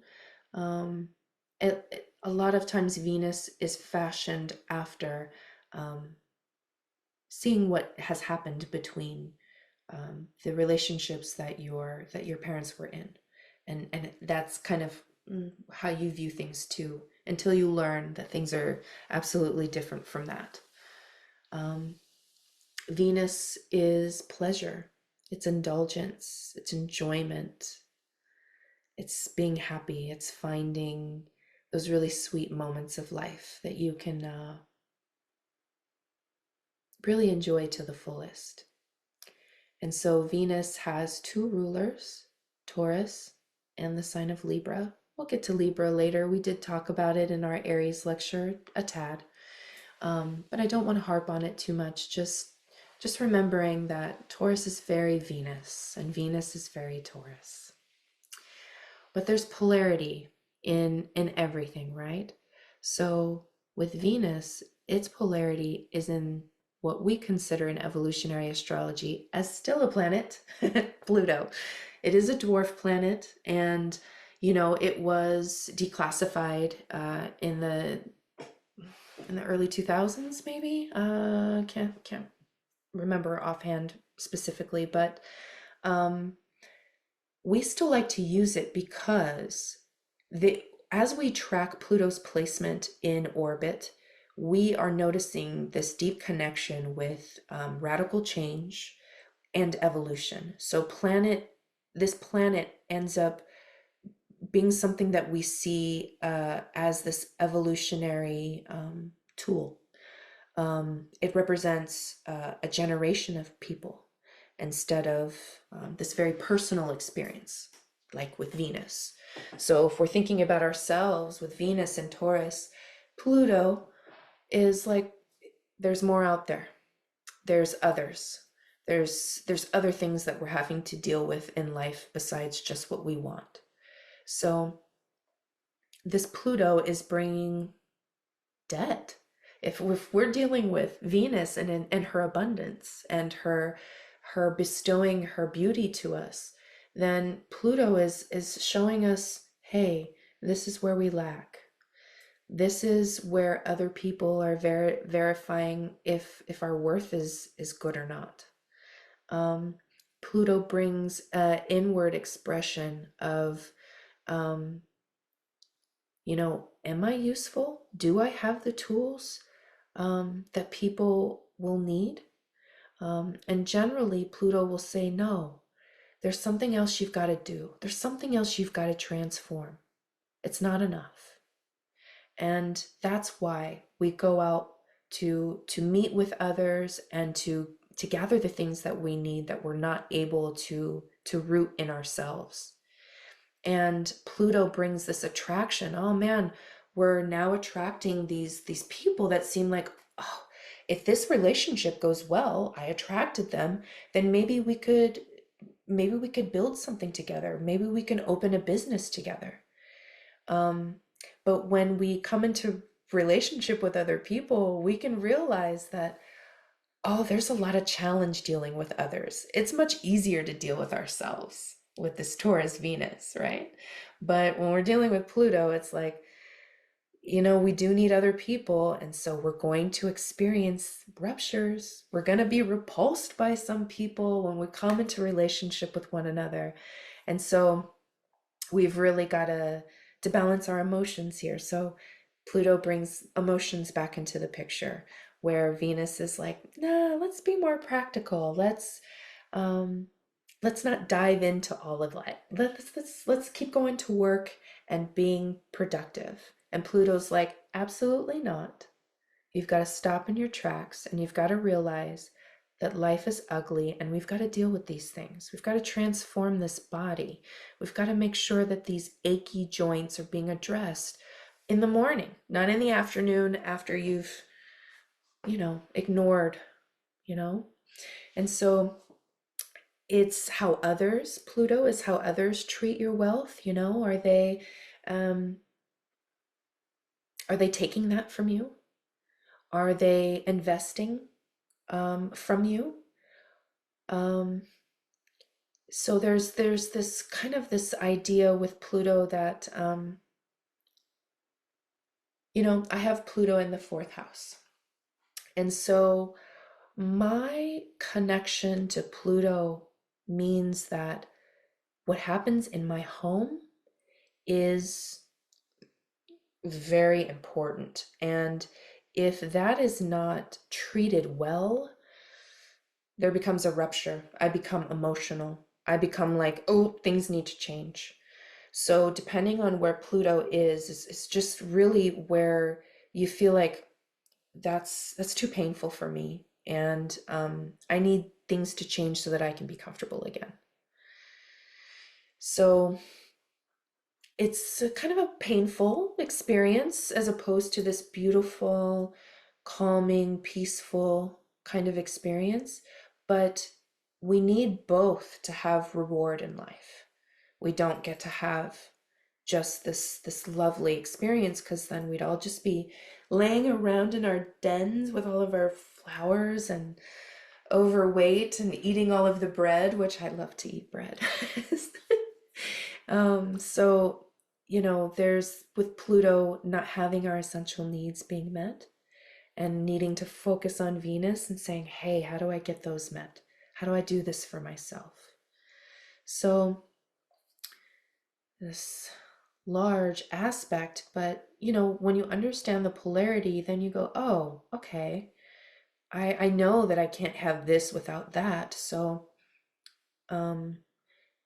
A lot of times Venus is fashioned after seeing what has happened between the relationships that your parents were in, and that's kind of how you view things too, until you learn that things are absolutely different from that. Venus is pleasure, it's indulgence, it's enjoyment, it's being happy, it's finding those really sweet moments of life that you can really enjoy to the fullest. And so Venus has two rulers, Taurus and the sign of Libra. We'll get to Libra later. We did talk about it in our Aries lecture a tad, but I don't want to harp on it too much. Just remembering that Taurus is very Venus and Venus is very Taurus. But there's polarity in everything, right? So with Venus, its polarity is in what we consider in evolutionary astrology as still a planet, Pluto. It is a dwarf planet, and it was declassified in the early 2000s, maybe. Can't remember offhand specifically, but we still like to use it because as we track Pluto's placement in orbit, we are noticing this deep connection with radical change and evolution. So this planet ends up being something that we see as this evolutionary tool. It represents a generation of people instead of this very personal experience, like with Venus. So if we're thinking about ourselves with Venus and Taurus, Pluto is like, there's more out there. There's others. There's other things that we're having to deal with in life besides just what we want. So this Pluto is bringing debt. If we're dealing with Venus and her abundance and her bestowing her beauty to us, then Pluto is showing us, hey, this is where we lack. This is where other people are verifying if our worth is good or not. Um, Pluto brings an inward expression of, um, am I useful? Do I have the tools that people will need? And generally, Pluto will say, no, there's something else you've got to do. There's something else you've got to transform. It's not enough. And that's why we go out to meet with others and to gather the things that we need that we're not able to root in ourselves. And Pluto brings this attraction. Oh man, we're now attracting these people that seem like, oh, if this relationship goes well, I attracted them, then maybe we could build something together. Maybe we can open a business together. But when we come into relationship with other people, we can realize that, oh, there's a lot of challenge dealing with others. It's much easier to deal with ourselves with this Taurus Venus, right? But when we're dealing with Pluto, it's like, we do need other people. And so we're going to experience ruptures. We're going to be repulsed by some people when we come into relationship with one another. And so we've really got to balance our emotions here. So Pluto brings emotions back into the picture, where Venus is like, nah, let's be more practical. Let's not dive into all of that. Let's keep going to work and being productive. And Pluto's like, absolutely not. You've got to stop in your tracks, and you've got to realize that life is ugly, and we've got to deal with these things. We've got to transform this body. We've got to make sure that these achy joints are being addressed in the morning, not in the afternoon after you've, ignored, you know? And so Pluto is how others treat your wealth, um, are they taking that from you? Are they investing from you? So there's this kind of this idea with Pluto that I have Pluto in the fourth house. And so my connection to Pluto means that what happens in my home is very important. And if that is not treated well, there becomes a rupture. I become emotional. I become like, oh, things need to change. So depending on where Pluto is just really where you feel like that's too painful for me, and I need things to change so that I can be comfortable again. So it's a kind of a painful experience as opposed to this beautiful, calming, peaceful kind of experience. But we need both to have reward in life. We don't get to have just this lovely experience, because then we'd all just be laying around in our dens with all of our flowers and overweight and eating all of the bread, which I love to eat bread. So, there's with Pluto not having our essential needs being met and needing to focus on Venus and saying, hey, how do I get those met? How do I do this for myself? So, this large aspect, but when you understand the polarity, then you go, oh, okay, I know that I can't have this without that. So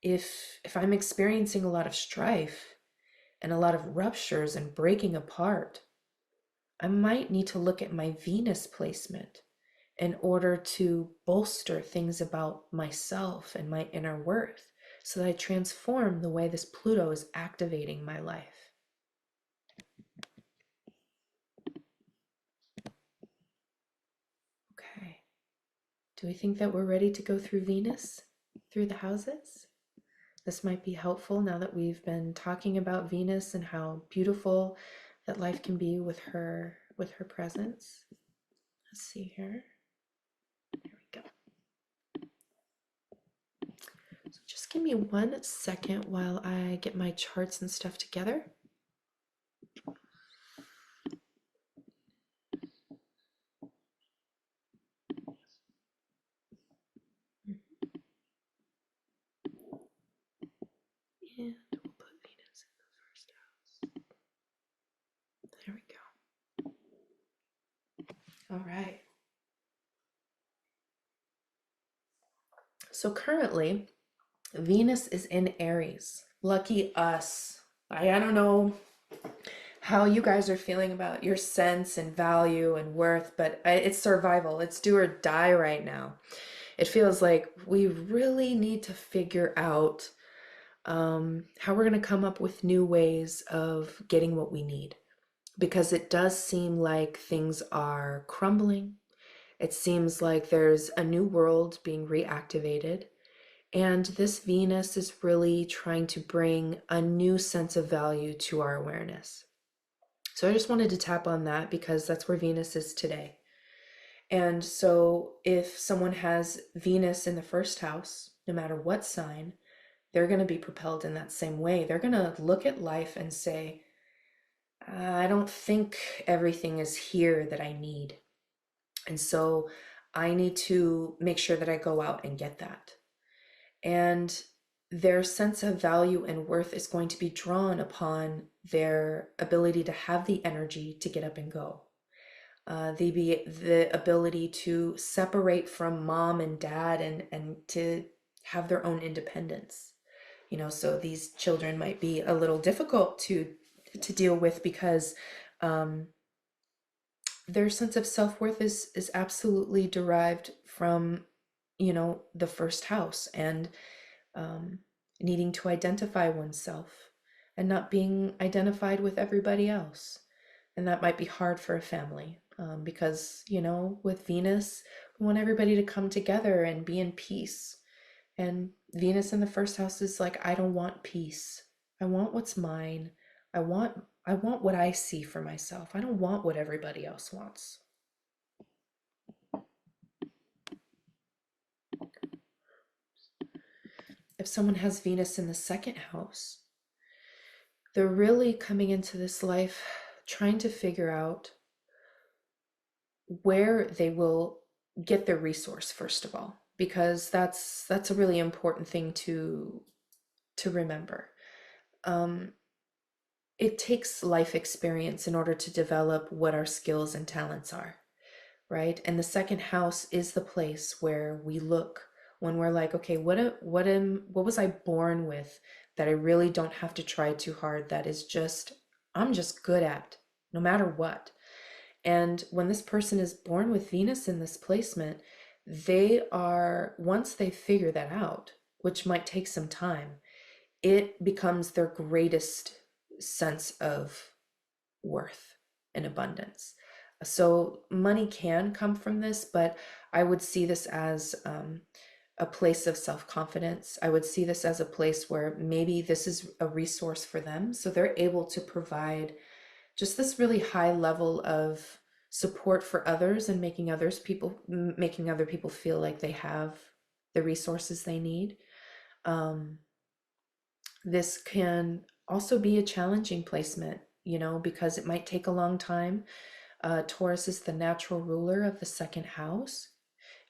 if I'm experiencing a lot of strife and a lot of ruptures and breaking apart, I might need to look at my Venus placement in order to bolster things about myself and my inner worth, so that I transform the way this Pluto is activating my life. Okay. Do we think that we're ready to go through Venus, through the houses? This might be helpful now that we've been talking about Venus and how beautiful that life can be with her presence. Let's see here. There we go. So just Just give me 1 second while I get my charts and stuff together. And we'll put Venus in the first house. There we go. All right. So currently, Venus is in Aries. Lucky us. I don't know how you guys are feeling about your sense and value and worth, but it's survival. It's do or die right now. It feels like we really need to figure out how we're going to come up with new ways of getting what we need. Because it does seem like things are crumbling. It seems like there's a new world being reactivated. And this Venus is really trying to bring a new sense of value to our awareness. So I just wanted to tap on that because that's where Venus is today. And so if someone has Venus in the first house, no matter what sign, they're going to be propelled in that same way. They're going to look at life and say, I don't think everything is here that I need. And so I need to make sure that I go out and get that. And their sense of value and worth is going to be drawn upon their ability to have the energy to get up and go. The ability to separate from mom and dad and to have their own independence. You know, so these children might be a little difficult to deal with because their sense of self-worth is absolutely derived from, you know, the first house and needing to identify oneself and not being identified with everybody else. And that might be hard for a family because, you know, with Venus, we want everybody to come together and be in peace. And Venus in the first house is like, I don't want peace. I want what's mine. I want what I see for myself. I don't want what everybody else wants. If someone has Venus in the second house, they're really coming into this life trying to figure out where they will get their resource, first of all, because that's a really important thing to remember. It takes life experience in order to develop what our skills and talents are, right? And the second house is the place where we look when we're like, okay, what was I born with that I really don't have to try too hard, that is just I'm just good at no matter what. And when this person is born with Venus in this placement, they are, once they figure that out, which might take some time, it becomes their greatest sense of worth and abundance. So money can come from this, but I would see this as a place of self-confidence. I would see this as a place where maybe this is a resource for them. So they're able to provide just this really high level of support for others and making other people feel like they have the resources they need. This can also be a challenging placement, you know, because it might take a long time. Taurus is the natural ruler of the second house,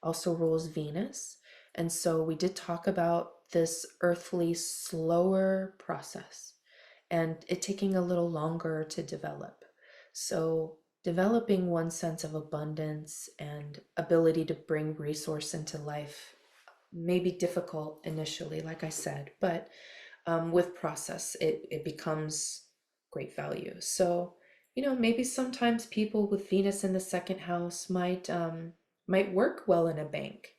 also rules Venus. And so we did talk about this earthly, slower process and it taking a little longer to develop. So developing one sense of abundance and ability to bring resource into life may be difficult initially, like I said, but with process, it becomes great value. So, you know, maybe sometimes people with Venus in the second house might work well in a bank.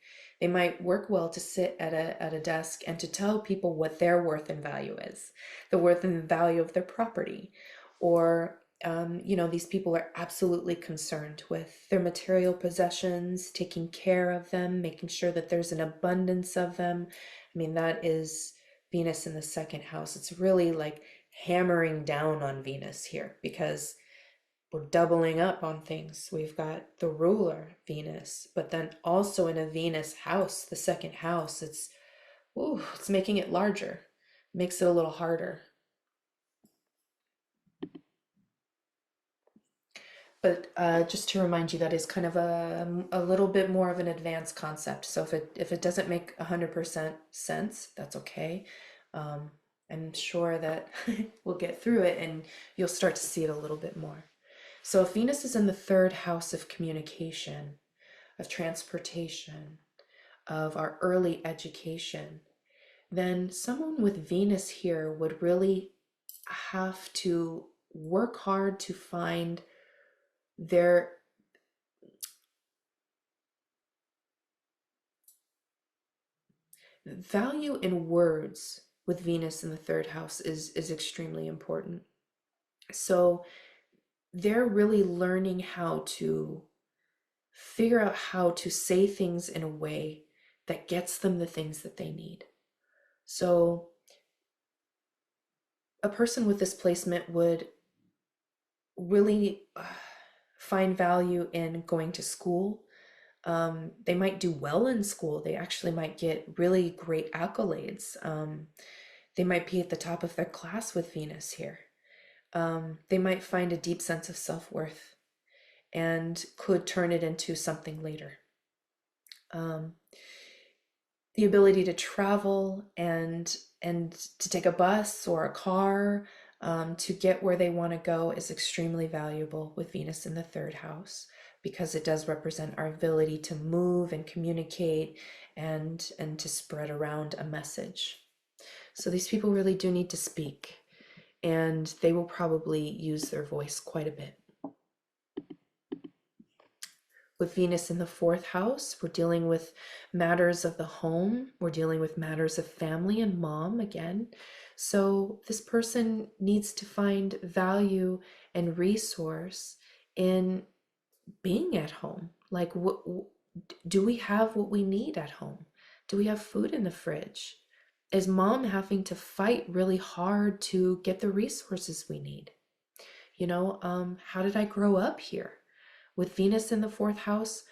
They might work well to sit at a desk and to tell people what their worth and value is, the worth and value of their property. Or, you know, these people are absolutely concerned with their material possessions, taking care of them, making sure that there's an abundance of them. I mean, that is Venus in the second house. It's really like hammering down on Venus here because we're doubling up on things. We've got the ruler, Venus, but then also in a Venus house, the second house, it's Ooh, it's making it larger. Makes it a little harder. But just to remind you, that is kind of a little bit more of an advanced concept. So if it doesn't make 100% sense, that's okay. Um, I'm sure that we'll get through it and you'll start to see it a little bit more. So if Venus is in the third house of communication, of transportation, of our early education, then someone with Venus here would really have to work hard to find their value in words. With Venus in the third house is extremely important. So they're really learning how to figure out how to say things in a way that gets them the things that they need. So a person with this placement would really find value in going to school. They might do well in school. They actually might get really great accolades. They might be at the top of their class with Venus here. They might find a deep sense of self-worth and could turn it into something later. Um, the ability to travel and to take a bus or a car to get where they want to go is extremely valuable with Venus in the third house, because it does represent our ability to move and communicate and to spread around a message. So these people really do need to speak, and they will probably use their voice quite a bit. With Venus in the fourth house, we're dealing with matters of the home. We're dealing with matters of family and mom again. So this person needs to find value and resource in being at home. Like, do we have what we need at home? Do we have food in the fridge? Is mom having to fight really hard to get the resources we need? How did I grow up here? With Venus in the fourth house,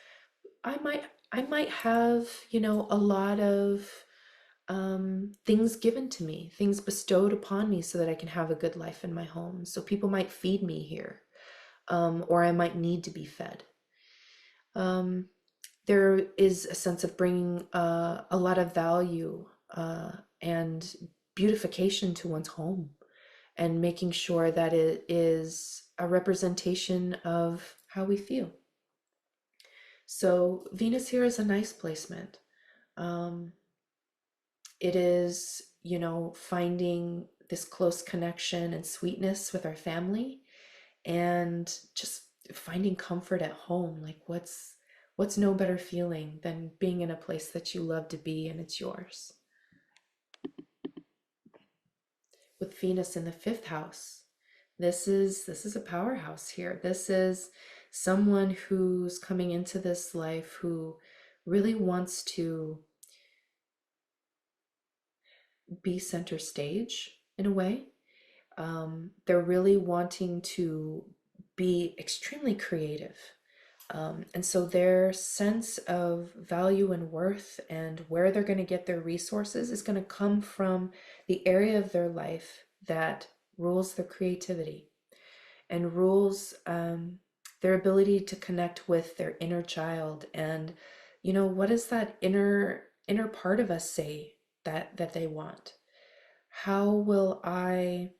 I might have, a lot of things given to me, things bestowed upon me so that I can have a good life in my home. So people might feed me here, or I might need to be fed. Um, there is a sense of bringing a lot of value and beautification to one's home, and making sure that it is a representation of how we feel. So Venus here is a nice placement. Um, it is, finding this close connection and sweetness with our family, and just finding comfort at home. Like, what's no better feeling than being in a place that you love to be and it's yours. With Venus in the fifth house, this is a powerhouse here. This is someone who's coming into this life who really wants to be center stage in a way. They're really wanting to be extremely creative. And so their sense of value and worth and where they're going to get their resources is going to come from the area of their life that rules their creativity and rules their ability to connect with their inner child. And what does that inner part of us say that they want? How will I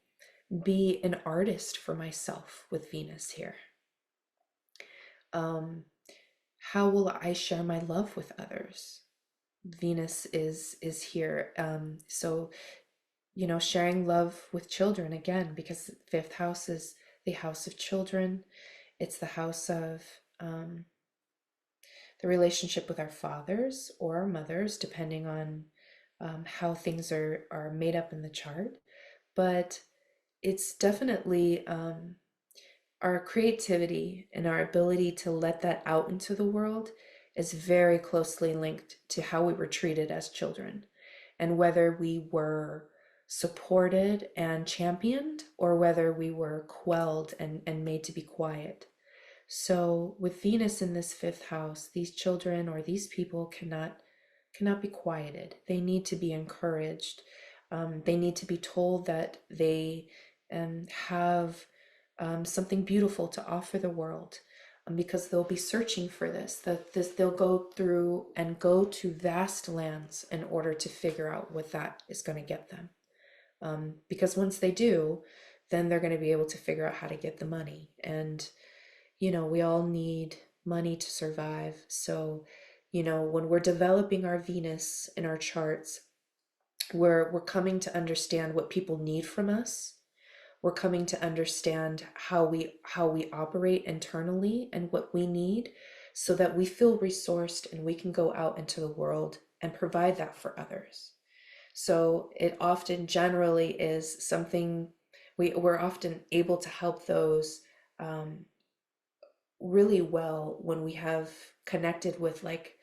be an artist for myself with Venus here? Um, how will I share my love with others? Venus is here. So sharing love with children again, because fifth house is the house of children. It's the house of the relationship with our fathers or our mothers, depending on how things are made up in the chart. But it's definitely our creativity and our ability to let that out into the world is very closely linked to how we were treated as children, and whether we were supported and championed or whether we were quelled and made to be quiet. So with Venus in this fifth house, these children or these people cannot cannot be quieted. They need to be encouraged. They need to be told that they have something beautiful to offer the world, because they'll be searching for this. That this they'll go through and go to vast lands in order to figure out what that is going to get them. Because once they do, then they're going to be able to figure out how to get the money. And we all need money to survive. So, when we're developing our Venus in our charts, we're coming to understand what people need from us. We're coming to understand how we operate internally and what we need, so that we feel resourced and we can go out into the world and provide that for others. So it often generally is something we're often able to help those really well when we have connected with like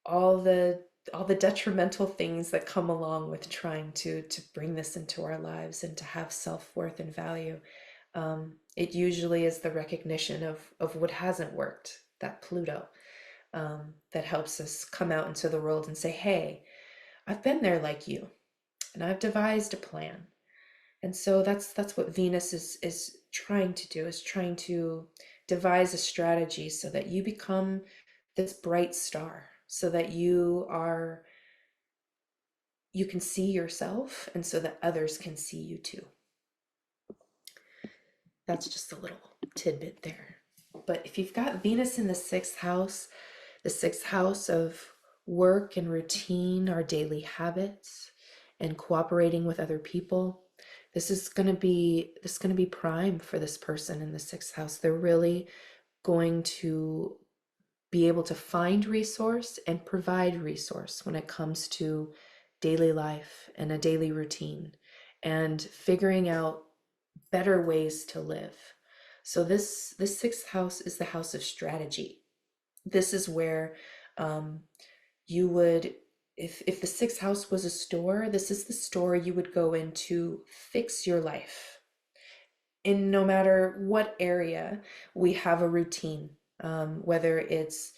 all the all the detrimental things that come along with trying to bring this into our lives and to have self-worth and value. It usually is the recognition of what hasn't worked, that Pluto, that helps us come out into the world and say, hey, I've been there like you, and I've devised a plan. And so that's what Venus is trying to do, is trying to devise a strategy so that you become this bright star, so that you can see yourself, and so that others can see you too. That's just a little tidbit there. But if you've got Venus in the sixth house of work and routine, our daily habits, and cooperating with other people, this is going to be prime for this person in the sixth house. They're really going to be able to find resource and provide resource when it comes to daily life and a daily routine, and figuring out better ways to live. So this sixth house is the house of strategy. This is where you would, if the sixth house was a store, this is the store you would go in to fix your life. In no matter what area, we have a routine, whether it's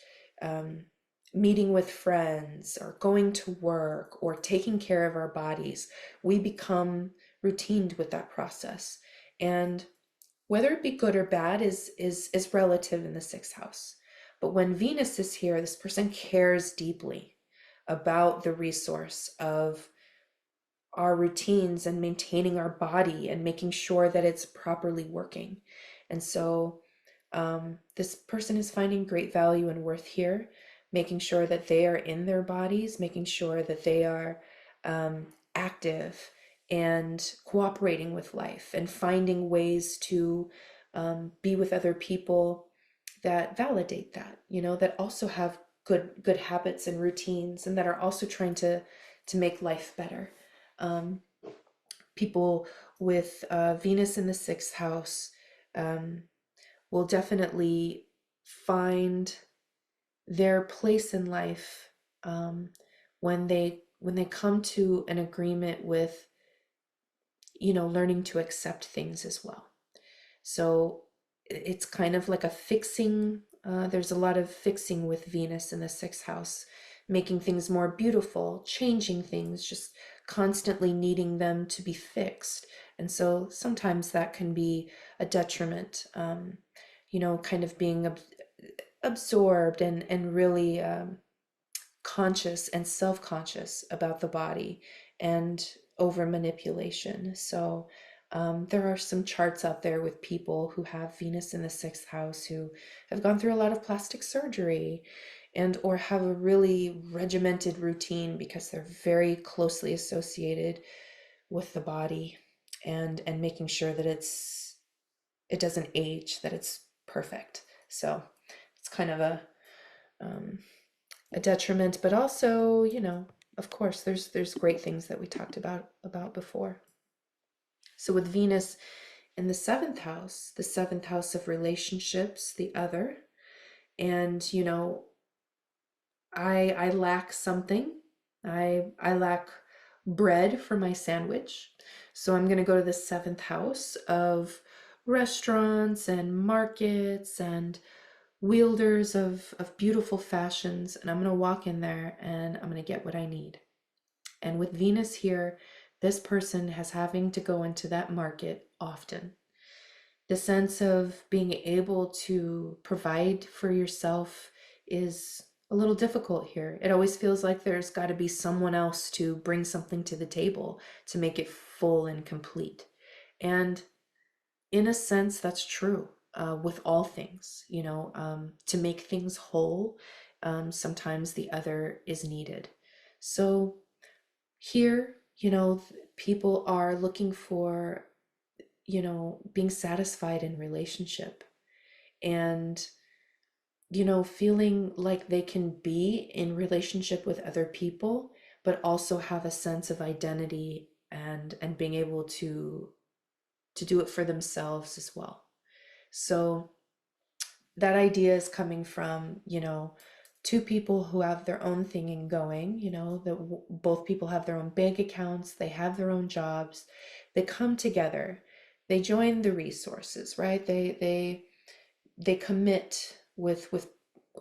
meeting with friends or going to work or taking care of our bodies. We become routined with that process. And whether it be good or bad is relative in the sixth house. But when Venus is here, this person cares deeply about the resource of our routines and maintaining our body and making sure that it's properly working. And so this person is finding great value and worth here, making sure that they are in their bodies, making sure that they are active and cooperating with life, and finding ways to be with other people that validate that, that also have good habits and routines, and that are also trying to make life better. Um, People with Venus in the sixth house will definitely find their place in life when they come to an agreement with learning to accept things as well. So it's kind of like a fixing. There's a lot of fixing with Venus in the sixth house, making things more beautiful, changing things, just constantly needing them to be fixed. And so sometimes that can be a detriment, kind of being absorbed and really conscious and self-conscious about the body, and over manipulation. So there are some charts out there with people who have Venus in the sixth house who have gone through a lot of plastic surgery, and or have a really regimented routine because they're very closely associated with the body, and making sure that it doesn't age, that it's perfect. So it's kind of a detriment, but also, of course, there's great things that we talked about before. So with Venus in the seventh house of relationships, the other, and I lack something. I lack bread for my sandwich. So I'm going to go to the seventh house of restaurants and markets and wielders of beautiful fashions, and I'm going to walk in there and I'm going to get what I need. And with Venus here, this person has having to go into that market often. The sense of being able to provide for yourself is a little difficult here. It always feels like there's got to be someone else to bring something to the table to make it full and complete. And in a sense, that's true with all things, to make things whole, sometimes the other is needed. So here, people are looking for, being satisfied in relationship and, feeling like they can be in relationship with other people, but also have a sense of identity and being able to do it for themselves as well. So that idea is coming from, two people who have their own thing going, that both people have their own bank accounts, they have their own jobs, they come together, they join the resources, right? They commit with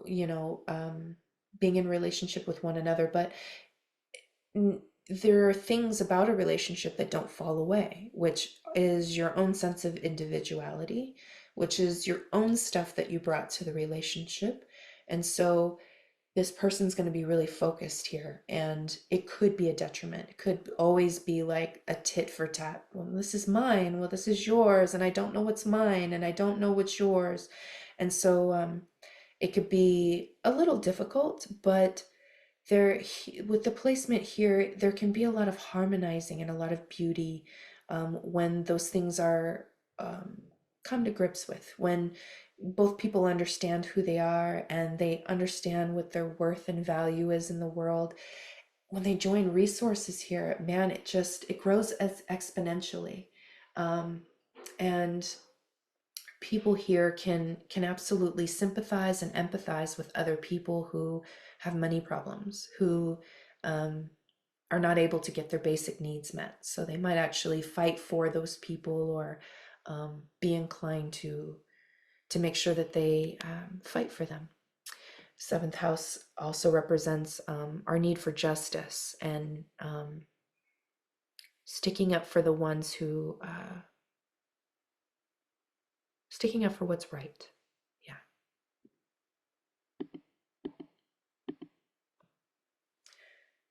being in relationship with one another, but there are things about a relationship that don't fall away, which is your own sense of individuality, which is your own stuff that you brought to the relationship. And so this person's going to be really focused here, and it could be a detriment. It could always be like a tit for tat. Well, this is mine. Well, this is yours, and I don't know what's mine, and I don't know what's yours. And so it could be a little difficult, but there, with the placement here, there can be a lot of harmonizing and a lot of beauty when those things are come to grips with, when both people understand who they are and they understand what their worth and value is in the world. When they join resources here, man, it grows as exponentially. And people here can absolutely sympathize and empathize with other people who have money problems, who are not able to get their basic needs met. So they might actually fight for those people, or be inclined to make sure that they fight for them. Seventh house also represents our need for justice and sticking up for the ones who sticking up for what's right. Yeah.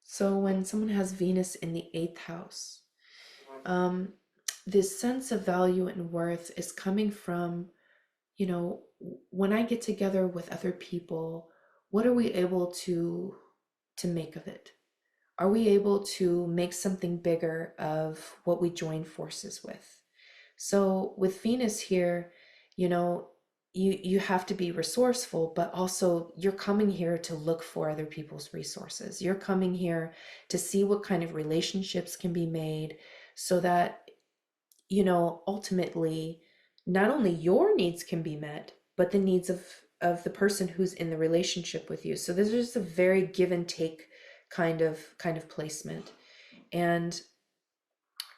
So when someone has Venus in the eighth house, this sense of value and worth is coming from, when I get together with other people, what are we able to make of it? Are we able to make something bigger of what we join forces with? So with Venus here, you know, you have to be resourceful, but also you're coming here to look for other people's resources. You're coming here to see what kind of relationships can be made so that, ultimately not only your needs can be met, but the needs of the person who's in the relationship with you. So this is just a very give and take kind of placement. And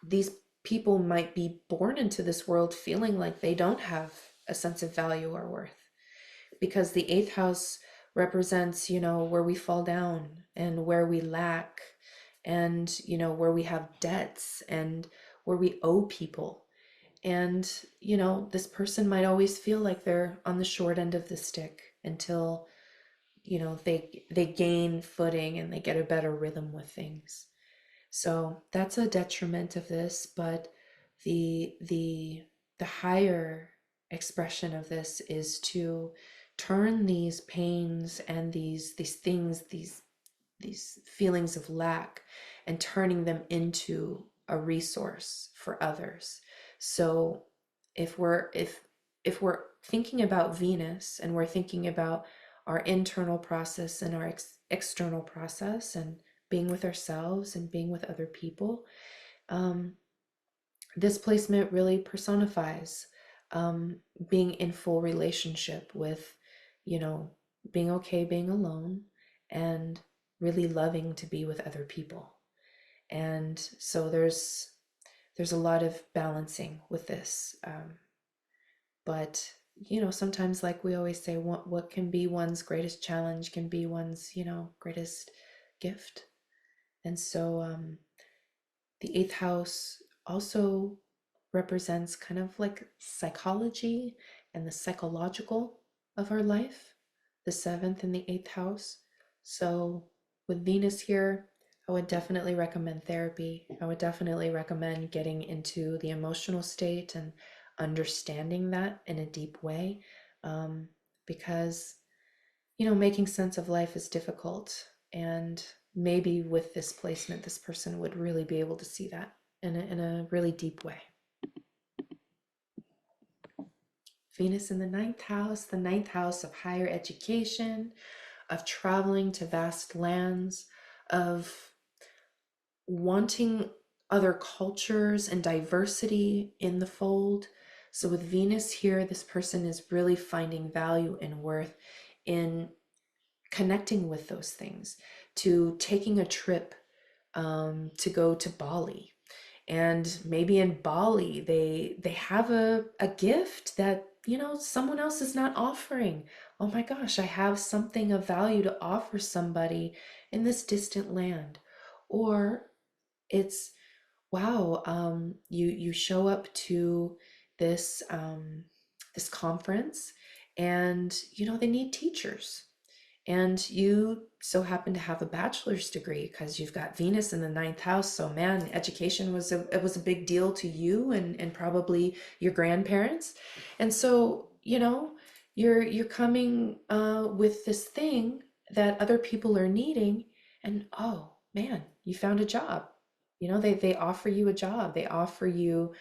these people might be born into this world feeling like they don't have a sense of value or worth, because the eighth house represents, where we fall down and where we lack, and where we have debts and where we owe people. And this person might always feel like they're on the short end of the stick until they gain footing and they get a better rhythm with things. So that's a detriment of this, but the higher expression of this is to turn these pains and these things, these feelings of lack, and turning them into a resource for others. So if we're thinking about Venus, and we're thinking about our internal process and our external process, and being with ourselves and being with other people, this placement really personifies being in full relationship with, being okay being alone, and really loving to be with other people. And so there's a lot of balancing with this, but sometimes, like we always say, what can be one's greatest challenge can be one's, greatest gift. And so the eighth house also represents kind of like psychology and the psychological of our life, the seventh and the eighth house. So with Venus here, I would definitely recommend therapy. I would definitely recommend getting into the emotional state and understanding that in a deep way, um, because making sense of life is difficult. And maybe with this placement, this person would really be able to see that in a really deep way. Venus in the ninth house of higher education, of traveling to vast lands, of wanting other cultures and diversity in the fold. So with Venus here, this person is really finding value and worth in connecting with those things, to taking a trip to go to Bali. And maybe in Bali, they have a gift that, someone else is not offering. Oh my gosh, I have something of value to offer somebody in this distant land. Or it's, wow, you show up to this conference, and they need teachers, and you so happen to have a bachelor's degree because you've got Venus in the ninth house. So man, education was a big deal to you, and probably your grandparents. And so you're coming with this thing that other people are needing, and oh man, you found a job. They offer you a job, they offer you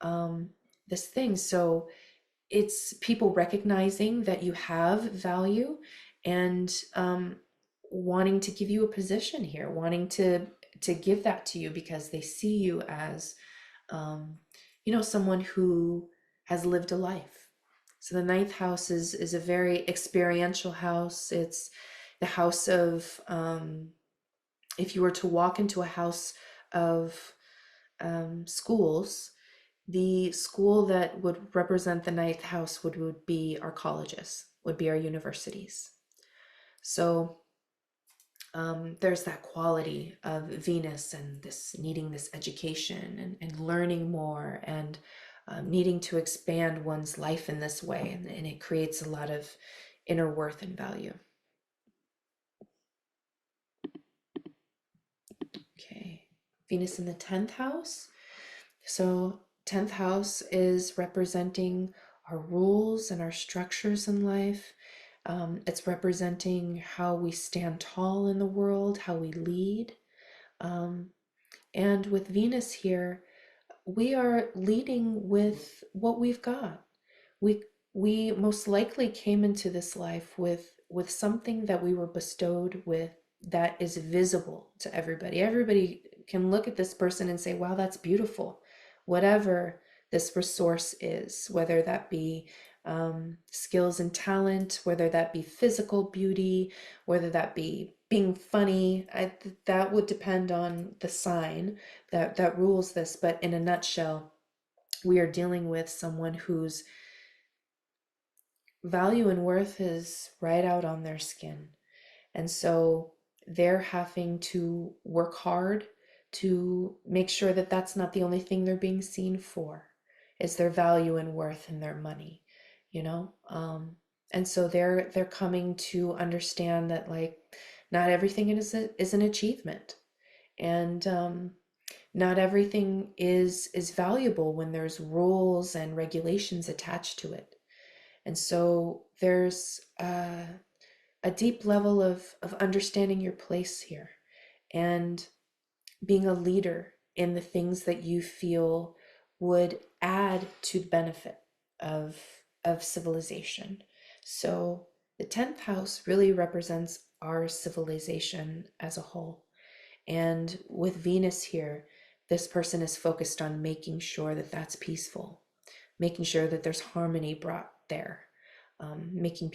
um, this thing. So it's people recognizing that you have value, and wanting to give you a position here, wanting to give that to you because they see you as someone who has lived a life. So the ninth house is a very experiential house. It's the house of if you were to walk into a house of schools, the school that would represent the ninth house would be our colleges, would be our universities. So there's that quality of Venus and this needing this education, and learning more, and needing to expand one's life in this way. And it creates a lot of inner worth and value. Okay, Venus in the 10th house. So 10th house is representing our rules and our structures in life. It's representing how we stand tall in the world, how we lead. And with Venus here, we are leading with what we've got. We we most likely came into this life with something that we were bestowed with, that is visible to everybody. Everybody can look at this person and say, wow, that's beautiful. Whatever this resource is, whether that be skills and talent, whether that be physical beauty, whether that be being funny, that would depend on the sign that rules this. But in a nutshell, we are dealing with someone whose value and worth is right out on their skin. And so they're having to work hard to make sure that that's not the only thing they're being seen for, is their value and worth and their money, you know? And so they're coming to understand that, like, not everything is an achievement. And not everything is valuable when there's rules and regulations attached to it. And so there's a deep level of understanding your place here, and being a leader in the things that you feel would add to the benefit of civilization. So the 10th house really represents our civilization as a whole. And with Venus here, this person is focused on making sure that that's peaceful, making sure that there's harmony brought there, making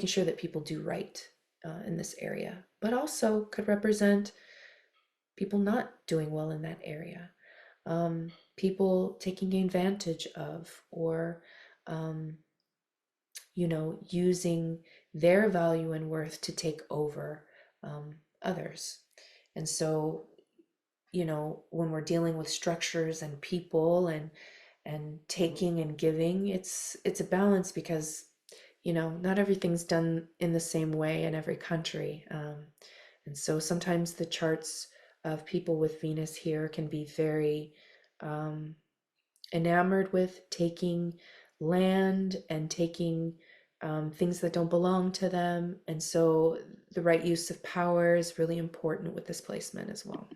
sure that people do right in this area, but also could represent people not doing well in that area, people taking advantage of, or using their value and worth to take over others. And so, when we're dealing with structures and people and taking and giving, it's a balance, because not everything's done in the same way in every country. And so sometimes the charts of people with Venus here can be very enamored with taking land and taking things that don't belong to them. And so the right use of power is really important with this placement as well.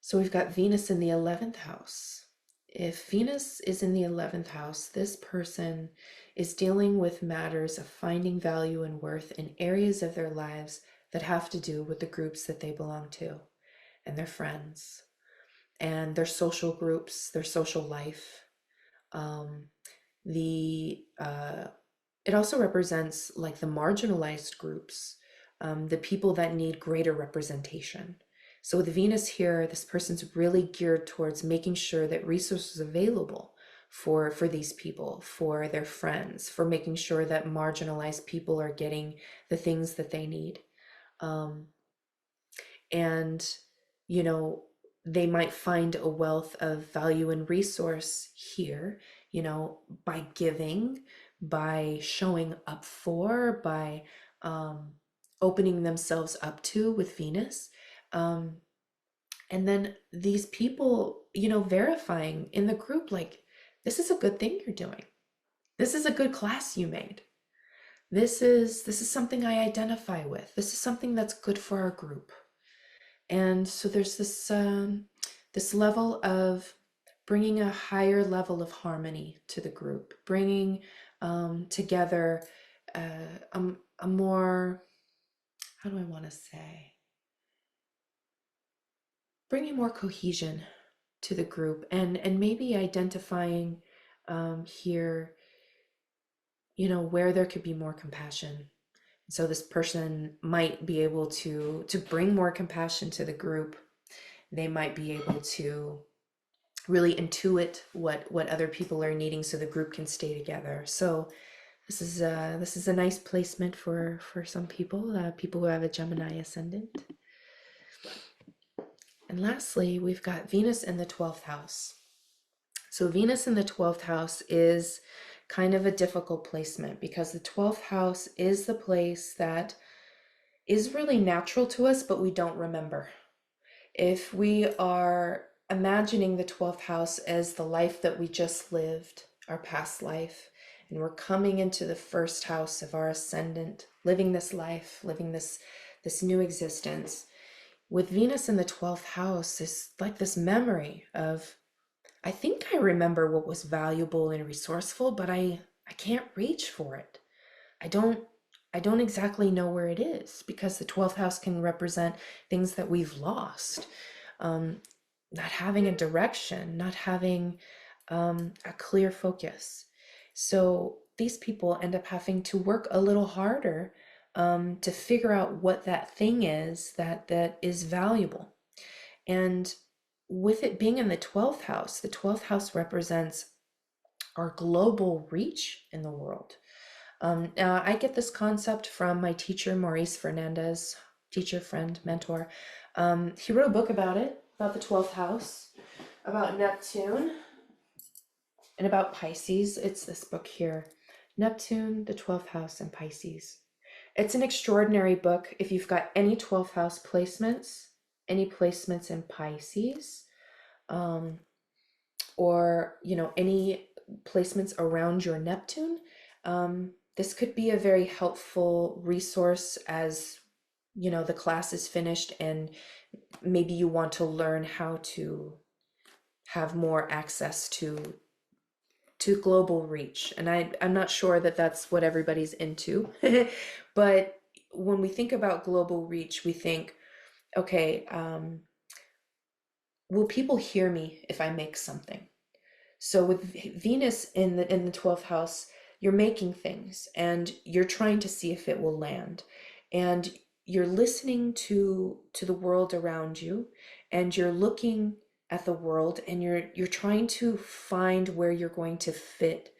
So we've got Venus in the 11th house. If Venus is in the 11th house, this person is dealing with matters of finding value and worth in areas of their lives that have to do with the groups that they belong to and their friends and their social groups, their social life. The It also represents like the marginalized groups, the people that need greater representation. So with Venus here, this person's really geared towards making sure that resources are available for these people, for their friends, for making sure that marginalized people are getting the things that they need. And, they might find a wealth of value and resource here, by giving, by showing up for, by opening themselves up to with Venus. And then these people, verifying in the group, like, this is a good thing you're doing. This is a good class you made. This is something I identify with. This is something that's good for our group. And so there's this level of bringing a higher level of harmony to the group, bringing together a more, how do I want to say, bringing more cohesion to the group, and maybe identifying here, where there could be more compassion. So this person might be able to bring more compassion to the group. They might be able to really intuit what other people are needing so the group can stay together. So this is a nice placement for some people, people who have a Gemini ascendant. And lastly, we've got Venus in the 12th house. So Venus in the 12th house is kind of a difficult placement, because the 12th house is the place that is really natural to us, but we don't remember. If we are imagining the 12th house as the life that we just lived, our past life, and we're coming into the first house of our ascendant, living this life, living this new existence, with Venus in the 12th house is like this memory of, I think I remember what was valuable and resourceful, but I can't reach for it. I don't exactly know where it is, because the 12th house can represent things that we've lost. Not having a direction, not having a clear focus. So these people end up having to work a little harder to figure out what that thing is that is valuable. And with it being in the 12th house, the 12th house represents our global reach in the world. Now, I get this concept from my teacher, Maurice Fernandez, teacher, friend, mentor. He wrote a book about it, about the 12th house, about Neptune, and about Pisces. It's this book here, Neptune, the 12th house, and Pisces. It's an extraordinary book. If you've got any 12th house placements, any placements in Pisces, or any placements around your Neptune, this could be a very helpful resource as the class is finished and maybe you want to learn how to have more access to global reach. And I'm not sure that that's what everybody's into, but when we think about global reach, we think, okay, will people hear me if I make something? So with Venus in the 12th house, you're making things and you're trying to see if it will land, and you're listening to the world around you, and you're looking at the world, and you're trying to find where you're going to fit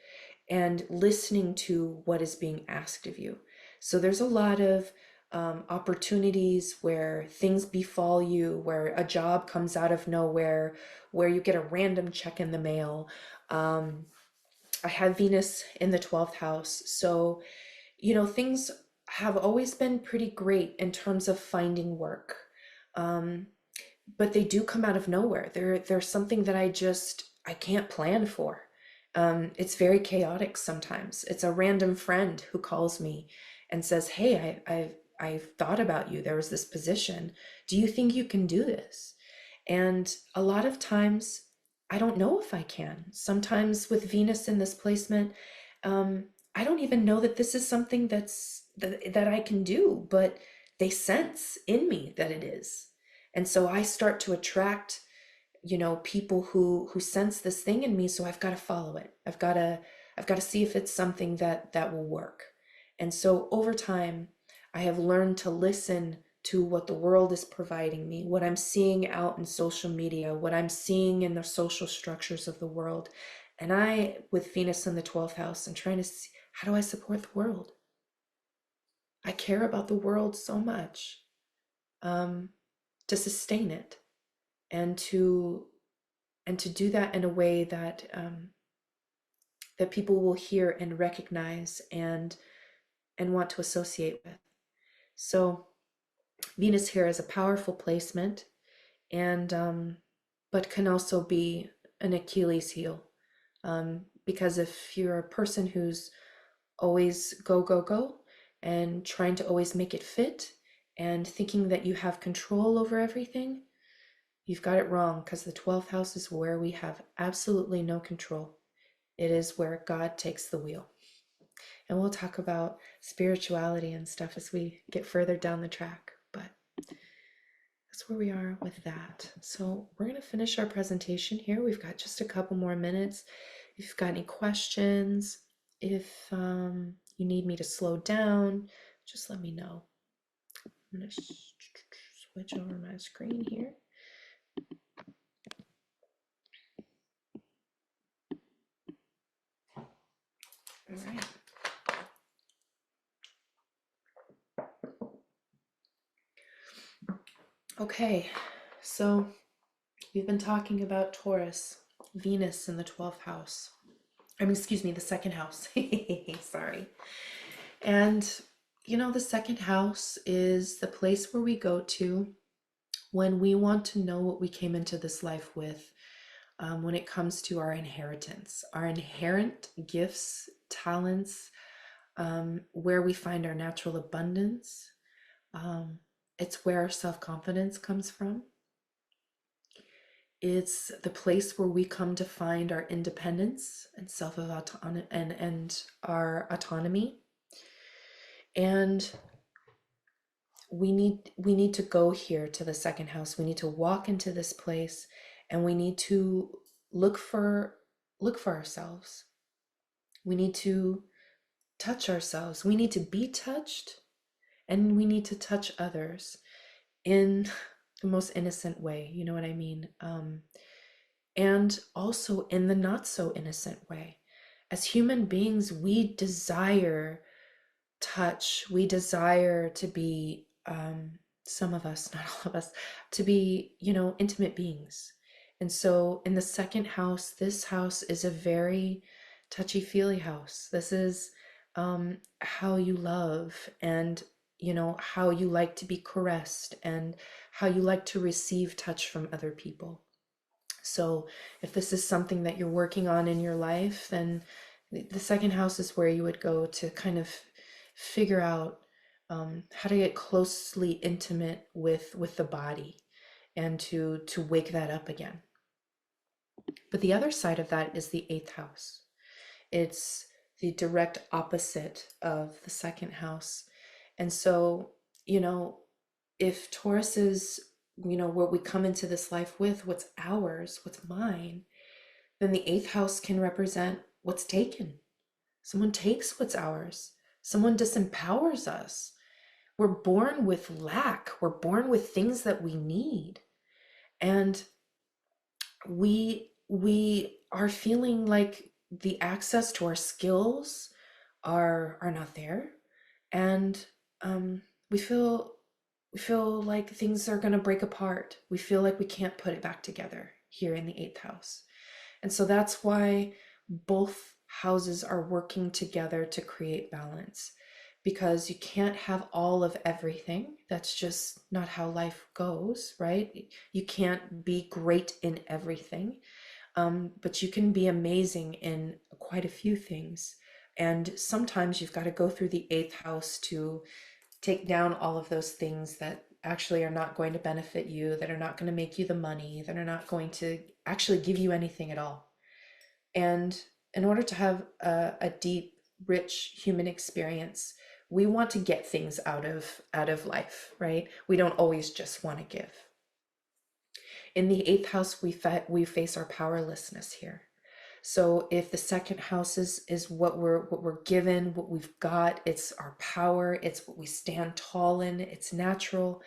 and listening to what is being asked of you. So there's a lot of opportunities where things befall you, where a job comes out of nowhere, where you get a random check in the mail. I have Venus in the 12th house. So, things have always been pretty great in terms of finding work. Um, but they do come out of nowhere. They're something that I can't plan for. It's very chaotic sometimes. It's a random friend who calls me and says, "Hey, I've thought about you. There was this position. Do you think you can do this?" And a lot of times, I don't know if I can. Sometimes with Venus in this placement, I don't even know that this is something that I can do, but they sense in me that it is. And so I start to attract, people who sense this thing in me. So I've got to follow it. I've got to see if it's something that will work. And so over time, I have learned to listen to what the world is providing me, what I'm seeing out in social media, what I'm seeing in the social structures of the world. And with Venus in the 12th house, I'm trying to see, how do I support the world? I care about the world so much, um, to sustain it and to do that in a way that people will hear and recognize and want to associate with. So Venus here is a powerful placement, and but can also be an Achilles heel, because if you're a person who's always go go go and trying to always make it fit and thinking that you have control over everything, you've got it wrong, because the 12th house is where we have absolutely no control. It is where God takes the wheel. And we'll talk about spirituality and stuff as we get further down the track, but that's where we are with that. So we're going to finish our presentation here. We've got just a couple more minutes. If you've got any questions, if you need me to slow down, just let me know. I'm going to switch over my screen here. All right. Okay, so we've been talking about Taurus, Venus in the 12th house. Excuse me, the second house. Sorry. And, the second house is the place where we go to when we want to know what we came into this life with, when it comes to our inheritance, our inherent gifts, talents, where we find our natural abundance. It's where our self-confidence comes from. It's the place where we come to find our independence and and our autonomy. And we need to go here to the second house. We need to walk into this place, and we need to look for ourselves. We need to touch ourselves. We need to be touched, and we need to touch others in the most innocent way. You know what I mean? And also in the not so innocent way. As human beings, we desire touch. We desire to be, some of us, not all of us, to be, intimate beings. And so in the second house, this house is a very touchy-feely house. This is how you love, and how you like to be caressed, and how you like to receive touch from other people. So if this is something that you're working on in your life, then the second house is where you would go to kind of figure out how to get closely intimate with the body, and to wake that up again. But the other side of that is the 8th house. It's the direct opposite of the second house. And so, if Taurus is, what we come into this life with, what's ours, what's mine, then the 8th house can represent what's taken. Someone takes what's ours. Someone disempowers us. We're born with lack. We're born with things that we need. And we are feeling like the access to our skills are not there, and um, we feel we feel like things are going to break apart. We feel like we can't put it back together here in the eighth house. And so that's why both houses are working together to create balance, because you can't have all of everything. That's just not how life goes, right? You can't be great in everything, but you can be amazing in quite a few things. And sometimes you've got to go through the eighth house to take down all of those things that actually are not going to benefit you, that are not going to make you the money, that are not going to actually give you anything at all. And in order to have a deep, rich human experience, we want to get things out of life, right? We don't always just want to give. In the eighth house, we face our powerlessness here. So if the second house is what we're given, what we've got, it's our power, it's what we stand tall in, it's natural.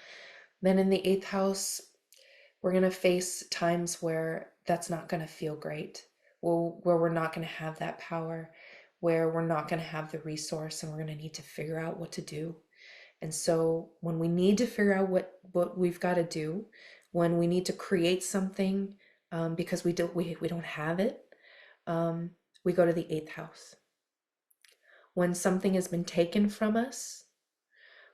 Then in the eighth house, we're going to face times where that's not going to feel great, where we're not going to have that power, where we're not going to have the resource, and we're going to need to figure out what to do. And so when we need to figure out what we've got to do, when we need to create something, because we don't have it, um, we go to the eighth house. When something has been taken from us,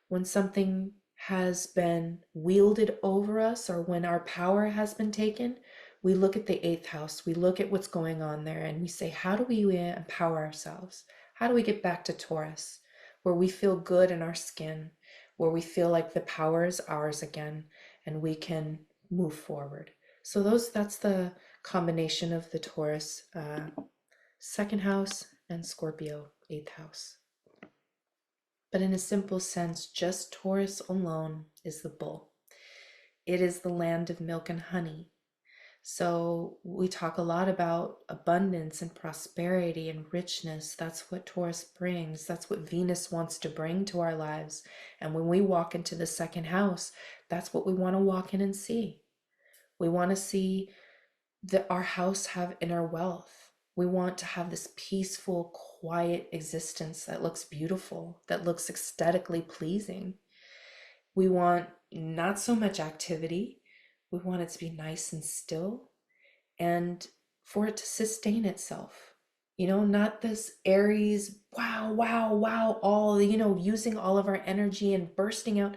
when something has been wielded over us, or when our power has been taken, we look at the eighth house, we look at what's going on there, and we say, how do we empower ourselves? How do we get back to Taurus, where we feel good in our skin, where we feel like the power is ours again, and we can move forward? So that's the combination of the Taurus second house and Scorpio eighth house. But in a simple sense, just Taurus alone is the bull. It is the land of milk and honey. So we talk a lot about abundance and prosperity and richness. That's what Taurus brings. That's what Venus wants to bring to our lives. And when we walk into the second house, that's what we want to walk in and see. We want to see that our house have inner wealth. We want to have this peaceful, quiet existence that looks beautiful, that looks aesthetically pleasing. We want not so much activity. We want it to be nice and still, and for it to sustain itself. Not this Aries, wow, wow, wow, all, using all of our energy and bursting out.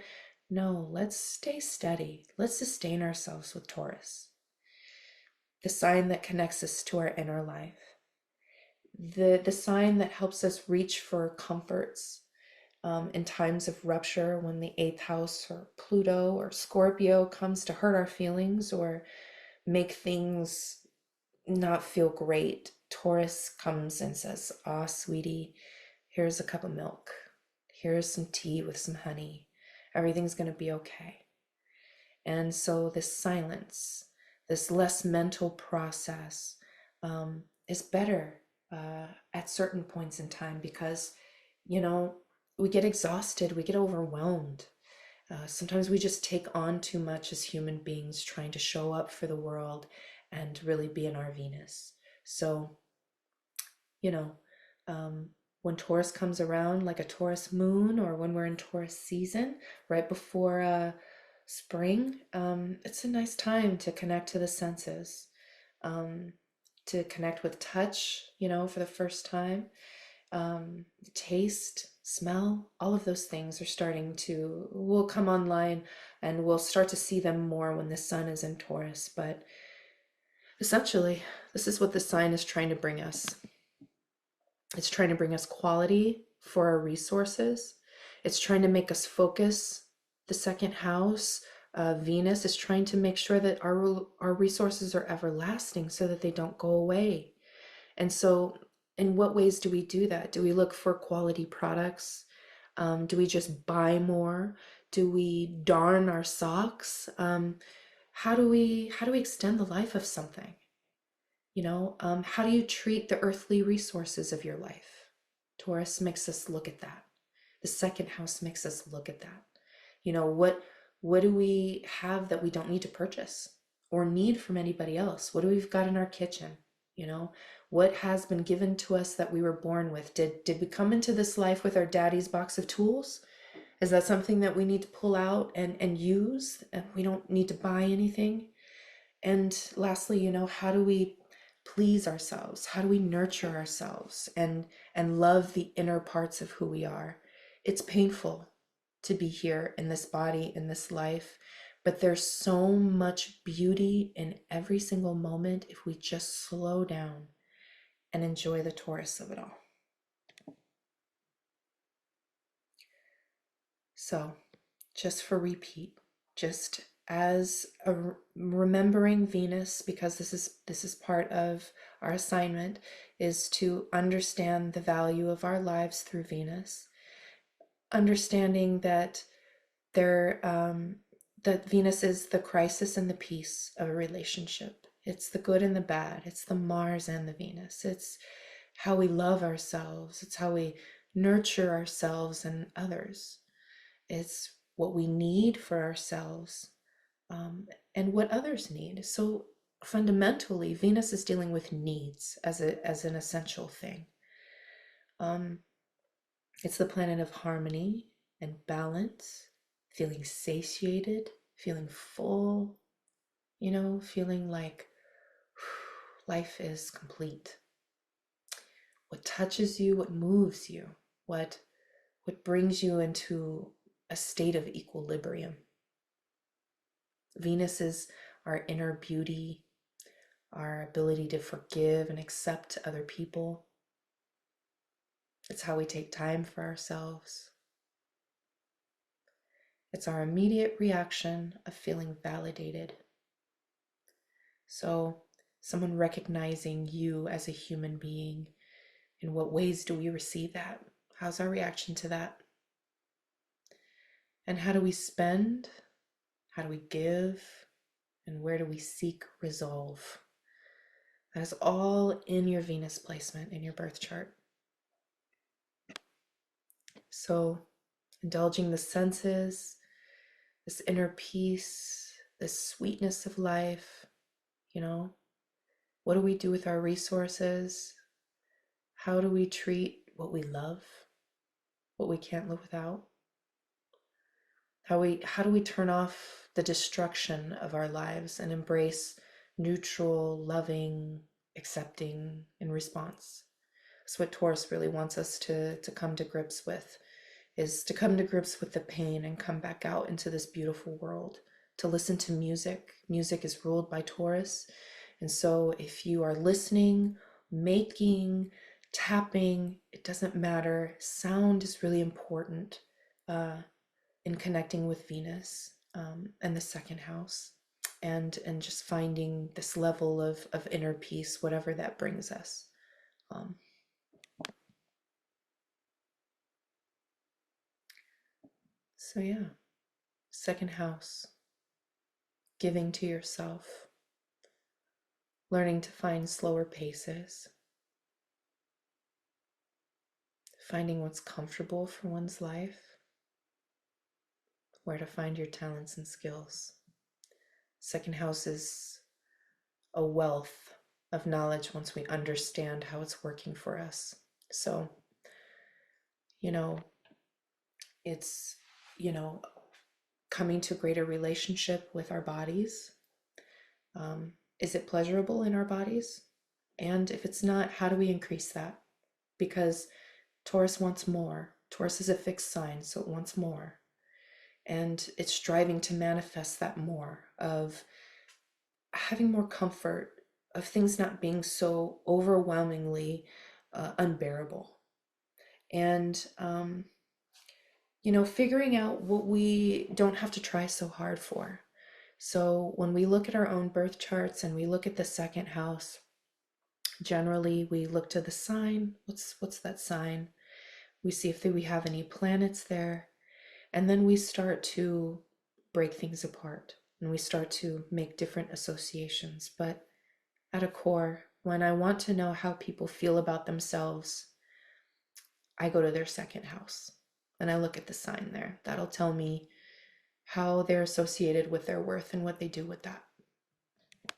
No, let's stay steady. Let's sustain ourselves with Taurus, the sign that connects us to our inner life, the sign that helps us reach for comforts in times of rupture, when the eighth house or Pluto or Scorpio comes to hurt our feelings or make things not feel great. Taurus comes and says, "Ah, sweetie, here's a cup of milk. Here's some tea with some honey. Everything's going to be okay." And so this silence, this less mental process, is better at certain points in time, because, you know, we get exhausted, we get overwhelmed. Sometimes we just take on too much as human beings, trying to show up for the world and really be in our Venus. So, you know, um, when Taurus comes around, like a Taurus moon, or when we're in Taurus season, right before spring, it's a nice time to connect to the senses, um, to connect with touch, for the first time. Taste, smell, all of those things are will come online, and we'll start to see them more when the sun is in Taurus. But essentially, this is what the sign is trying to bring us. It's trying to bring us quality for our resources. It's trying to make us focus. The second house, Venus, is trying to make sure that our resources are everlasting, so that they don't go away. And so, in what ways do we do that? Do we look for quality products? Do we just buy more? Do we darn our socks? How do we extend the life of something? How do you treat the earthly resources of your life? Taurus makes us look at that. The second house makes us look at that. What do we have that we don't need to purchase? or need from anybody else. What do we've got in our kitchen? You know, what has been given to us that we were born with? Did we come into this life with our daddy's box of tools? Is that something that we need to pull out and use? And we don't need to buy anything? And lastly, you know, how do we please ourselves? How do we nurture ourselves and love the inner parts of who we are? It's painful to be here in this body, in this life, but there's so much beauty in every single moment if we just slow down and enjoy the Taurus of it all. So, just for repeat, just as a remembering Venus, because this is part of our assignment, is to understand the value of our lives through Venus, understanding that that Venus is the crisis and the peace of a relationship. It's the good and the bad. It's the Mars and the Venus. It's how we love ourselves. It's how we nurture ourselves and others. It's what we need for ourselves, and what others need. So fundamentally, Venus is dealing with needs as an essential thing. It's the planet of harmony and balance, feeling satiated, feeling full, you know, feeling like life is complete. What touches you, what moves you, what brings you into a state of equilibrium. Venus is our inner beauty, our ability to forgive and accept other people. It's how we take time for ourselves. It's our immediate reaction of feeling validated. So, someone recognizing you as a human being, in what ways do we receive that? How's our reaction to that? And how do we spend? How do we give? And where do we seek resolve? That is all in your Venus placement in your birth chart. So, indulging the senses, this inner peace, this sweetness of life, you know, what do we do with our resources? How do we treat what we love, what we can't live without? How do we turn off the destruction of our lives and embrace neutral, loving, accepting in response? That's what Taurus really wants us to come to grips with, is to come to grips with the pain and come back out into this beautiful world, to listen to music. Music is ruled by Taurus. And so if you are listening, making, tapping, it doesn't matter. Sound is really important in connecting with Venus and the second house, and just finding this level of inner peace, whatever that brings us. So yeah, second house, giving to yourself, learning to find slower paces, finding what's comfortable for one's life, where to find your talents and skills. Second house is a wealth of knowledge once we understand how it's working for us. So, you know, it's, you know, coming to a greater relationship with our bodies. Is it pleasurable in our bodies? And if it's not, how do we increase that? Because Taurus wants more. Taurus is a fixed sign, so it wants more. And it's striving to manifest that more, of having more comfort, of things not being so overwhelmingly unbearable. And, you know, figuring out what we don't have to try so hard for. So when we look at our own birth charts and we look at the second house, generally we look to the sign. What's that sign? We see if we have any planets there. And then we start to break things apart and we start to make different associations. But at a core, when I want to know how people feel about themselves, I go to their second house and I look at the sign there. That'll tell me how they're associated with their worth and what they do with that.